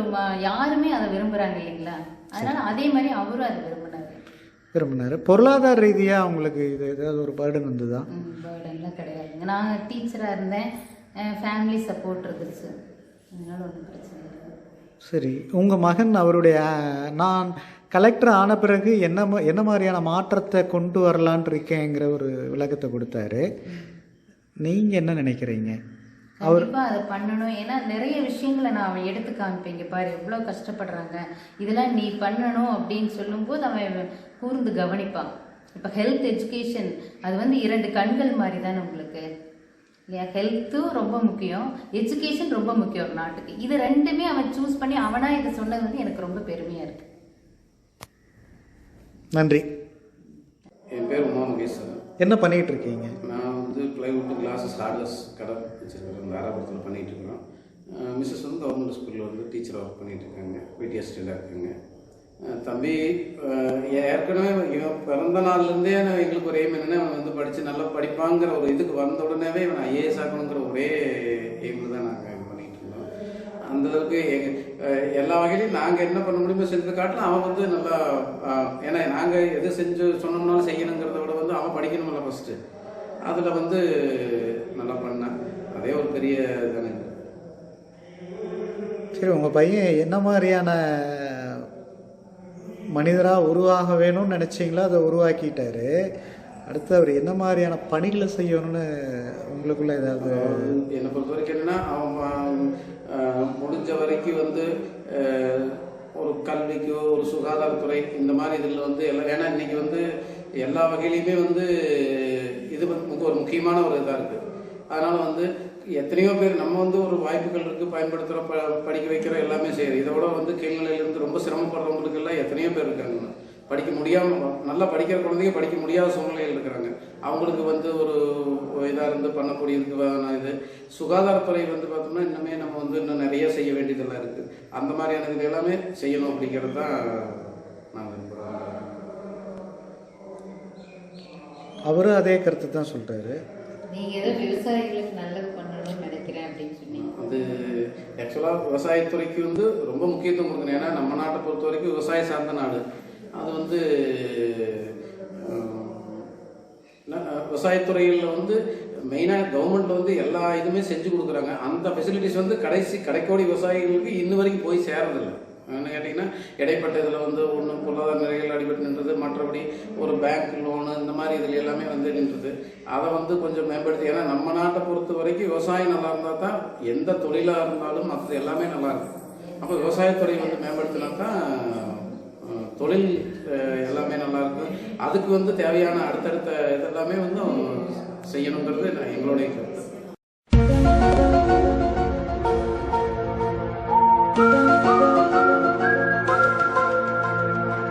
யாருமே அதை விரும்புறாங்க இல்லைங்களா? அதனால அதே மாதிரி அவரும் அதை விரும்பினாரு. பொருளாதார ரீதியாக அவங்களுக்கு இது ஏதாவது ஒரு பர்டன் வந்ததா? பர்டன்லாம் கிடையாதுங்க. நான் டீச்சராக இருந்தேன், ஃபேமிலி சப்போர்ட் இருந்துச்சு, அதனால ஒன்றும் பிரச்சனை இல்லை. சரி, உங்கள் மகன் அவருடைய நான் கலெக்டர் ஆன பிறகு என்ன மாதிரியான மாற்றத்தை கொண்டு வரலான் இருக்கேங்கிற ஒரு விளக்கத்தை கொடுத்தாரு. நீங்கள் என்ன நினைக்கிறீங்க? கண்டிப்பாக அதை பண்ணணும். ஏன்னா நிறைய விஷயங்களை நான் அவன் எடுத்து காமிப்பேன். இங்கே பாரு எவ்வளோ கஷ்டப்படுறாங்க, இதெல்லாம் நீ பண்ணணும் அப்படின்னு சொல்லும்போது அவன் கூர்ந்து கவனிப்பான். இப்போ ஹெல்த் எஜுகேஷன் அது வந்து 2 கண்கள் மாதிரி தானே உங்களுக்கு இல்லையா? ஹெல்த்தும் ரொம்ப முக்கியம், எஜுகேஷன் ரொம்ப முக்கியம் ஒரு நாட்டுக்கு. இது ரெண்டுமே அவன் சூஸ் பண்ணி அவனாக இதை சொன்னது வந்து எனக்கு ரொம்ப பெருமையாக இருக்கு. நன்றி. என் பேர் உமா மகேஷ். என்ன பண்ணிகிட்டு இருக்கீங்க? நான் வந்து பிளைவுட் கிளாஸஸ் ஹார்ட்லெஸ் கடை வச்சுருக்கிறேன், தாராபுரத்தில் பண்ணிகிட்டு இருக்கிறோம். மிஸ்ஸஸ் வந்து கவர்மெண்ட் ஸ்கூலில் வந்து டீச்சர் ஒர்க் பண்ணிகிட்டு இருக்காங்க, பிடிஎஸ்டியில் இருக்காங்க. தம்பி ஏற்கனவே இவன் பிறந்த நாள்லேருந்தே எங்களுக்கு ஒரு எய்ம் என்னென்னா அவன் வந்து படித்து நல்லா படிப்பாங்கிற ஒரு இதுக்கு வந்த உடனேவே இவன் ஐஏஎஸ் ஆகணுங்கிற ஒரே எய்மில் தான் நாங்கள் இது பண்ணிகிட்டு இருந்தோம். அந்த அளவுக்கு எல்லா வகையிலையும் நாங்கள் என்ன பண்ண முடியுமோ செஞ்சது காட்டிலும் அவன் வந்து நல்லா, ஏன்னா நாங்கள் எது செஞ்சு சொன்னோம்னாலும் செய்யணுங்கிறத விட வந்து அவன் படிக்கணும்ல ஃபஸ்ட்டு, அதில் வந்து நல்லா பண்ணான். அதே ஒரு பெரிய தானே. சரி, உங்கள் பையன் என்ன மாதிரியான மனிதராக உருவாக வேணும்னு நினச்சிங்களோ அதை உருவாக்கிட்டாரு. அடுத்து அவர் என்ன மாதிரியான பணிகளை செய்யணும்னு உங்களுக்குள்ள ஏதாவது? என்னை பொறுத்த வரைக்கும் என்னென்னா அவன் முடிஞ்ச வரைக்கும் வந்து ஒரு கல்விக்கோ ஒரு சுகாதாரத்துறை இந்த மாதிரி இதில் வந்து ஏன்னா இன்றைக்கி வந்து எல்லா வகையிலையுமே வந்து இது வந்து ஒரு முக்கியமான ஒரு இதாக இருக்குது. அதனால் வந்து எத்தனையோ பேர் நம்ம வந்து ஒரு வாய்ப்புகள் இருக்குது, பயன்படுத்துகிற படிக்க வைக்கிற எல்லாமே செய்யுது. இதை விட வந்து கீழ்நிலையிலேருந்து ரொம்ப சிரமப்படுறவங்களுக்கு எல்லாம் எத்தனையோ பேர் இருக்காங்க, படிக்க முடியாமல், நல்லா படிக்கிற குழந்தைங்க படிக்க முடியாத சூழ்நிலையில் இருக்கிறாங்க. அவங்களுக்கு வந்து ஒரு இதாக இருந்து பண்ணக்கூடியதுக்கு இது சுகாதாரத்துறை வந்து பார்த்தோம்னா இன்னுமே நம்ம வந்து இன்னும் நிறைய செய்ய வேண்டியதெல்லாம் இருக்குது. அந்த மாதிரியான இது எல்லாமே செய்யணும் அப்படிங்கிறது தான் நான் விரும்புகிறேன். அவரும் அதே கருத்து தான் சொல்கிறாரு. நீங்கள் ஏதோ விவசாயிகளுக்கு நல்லது பண்ணணும்னு நினைக்கிறேன் அப்படின்னு சொன்னீங்க. அது ஆக்சுவலாக விவசாயத்துறைக்கு வந்து ரொம்ப முக்கியத்துவம் கொடுக்கணும். ஏன்னா நம்ம நாட்டை பொறுத்த வரைக்கும் விவசாய சார்ந்த நாடு. அது வந்து விவசாயத்துறையில் வந்து மெயினாக கவர்மெண்ட் வந்து எல்லா இதுவுமே செஞ்சு கொடுக்குறாங்க. அந்த ஃபெசிலிட்டிஸ் வந்து கடைக்கோடி விவசாயிகளுக்கு இன்ன வரைக்கும் போய் சேரதில்லை. என்ன கேட்டிங்கன்னா இடைப்பட்ட இதில் வந்து ஒன்றும் பொருளாதார நிலைகள் அடிபட்டு நின்றது, மற்றபடி ஒரு பேங்க் லோனு இந்த மாதிரி இதில் எல்லாமே வந்து நின்றது. அதை வந்து கொஞ்சம் மேம்படுத்தி, ஏன்னா நம்ம நாட்டை பொறுத்த வரைக்கும் விவசாயம் நல்லா இருந்தால் தான் எந்த தொழிலாக இருந்தாலும் மற்றது எல்லாமே நல்லா இருக்கும். அப்போ விவசாயத்துறை வந்து மேம்படுத்தினா தான் தொழில் எல்லாமே நல்லாயிருக்கும். அதுக்கு வந்து தேவையான அடுத்தடுத்த இதெல்லாமே வந்து செய்யணுங்கிறது எங்களுடைய கருத்து.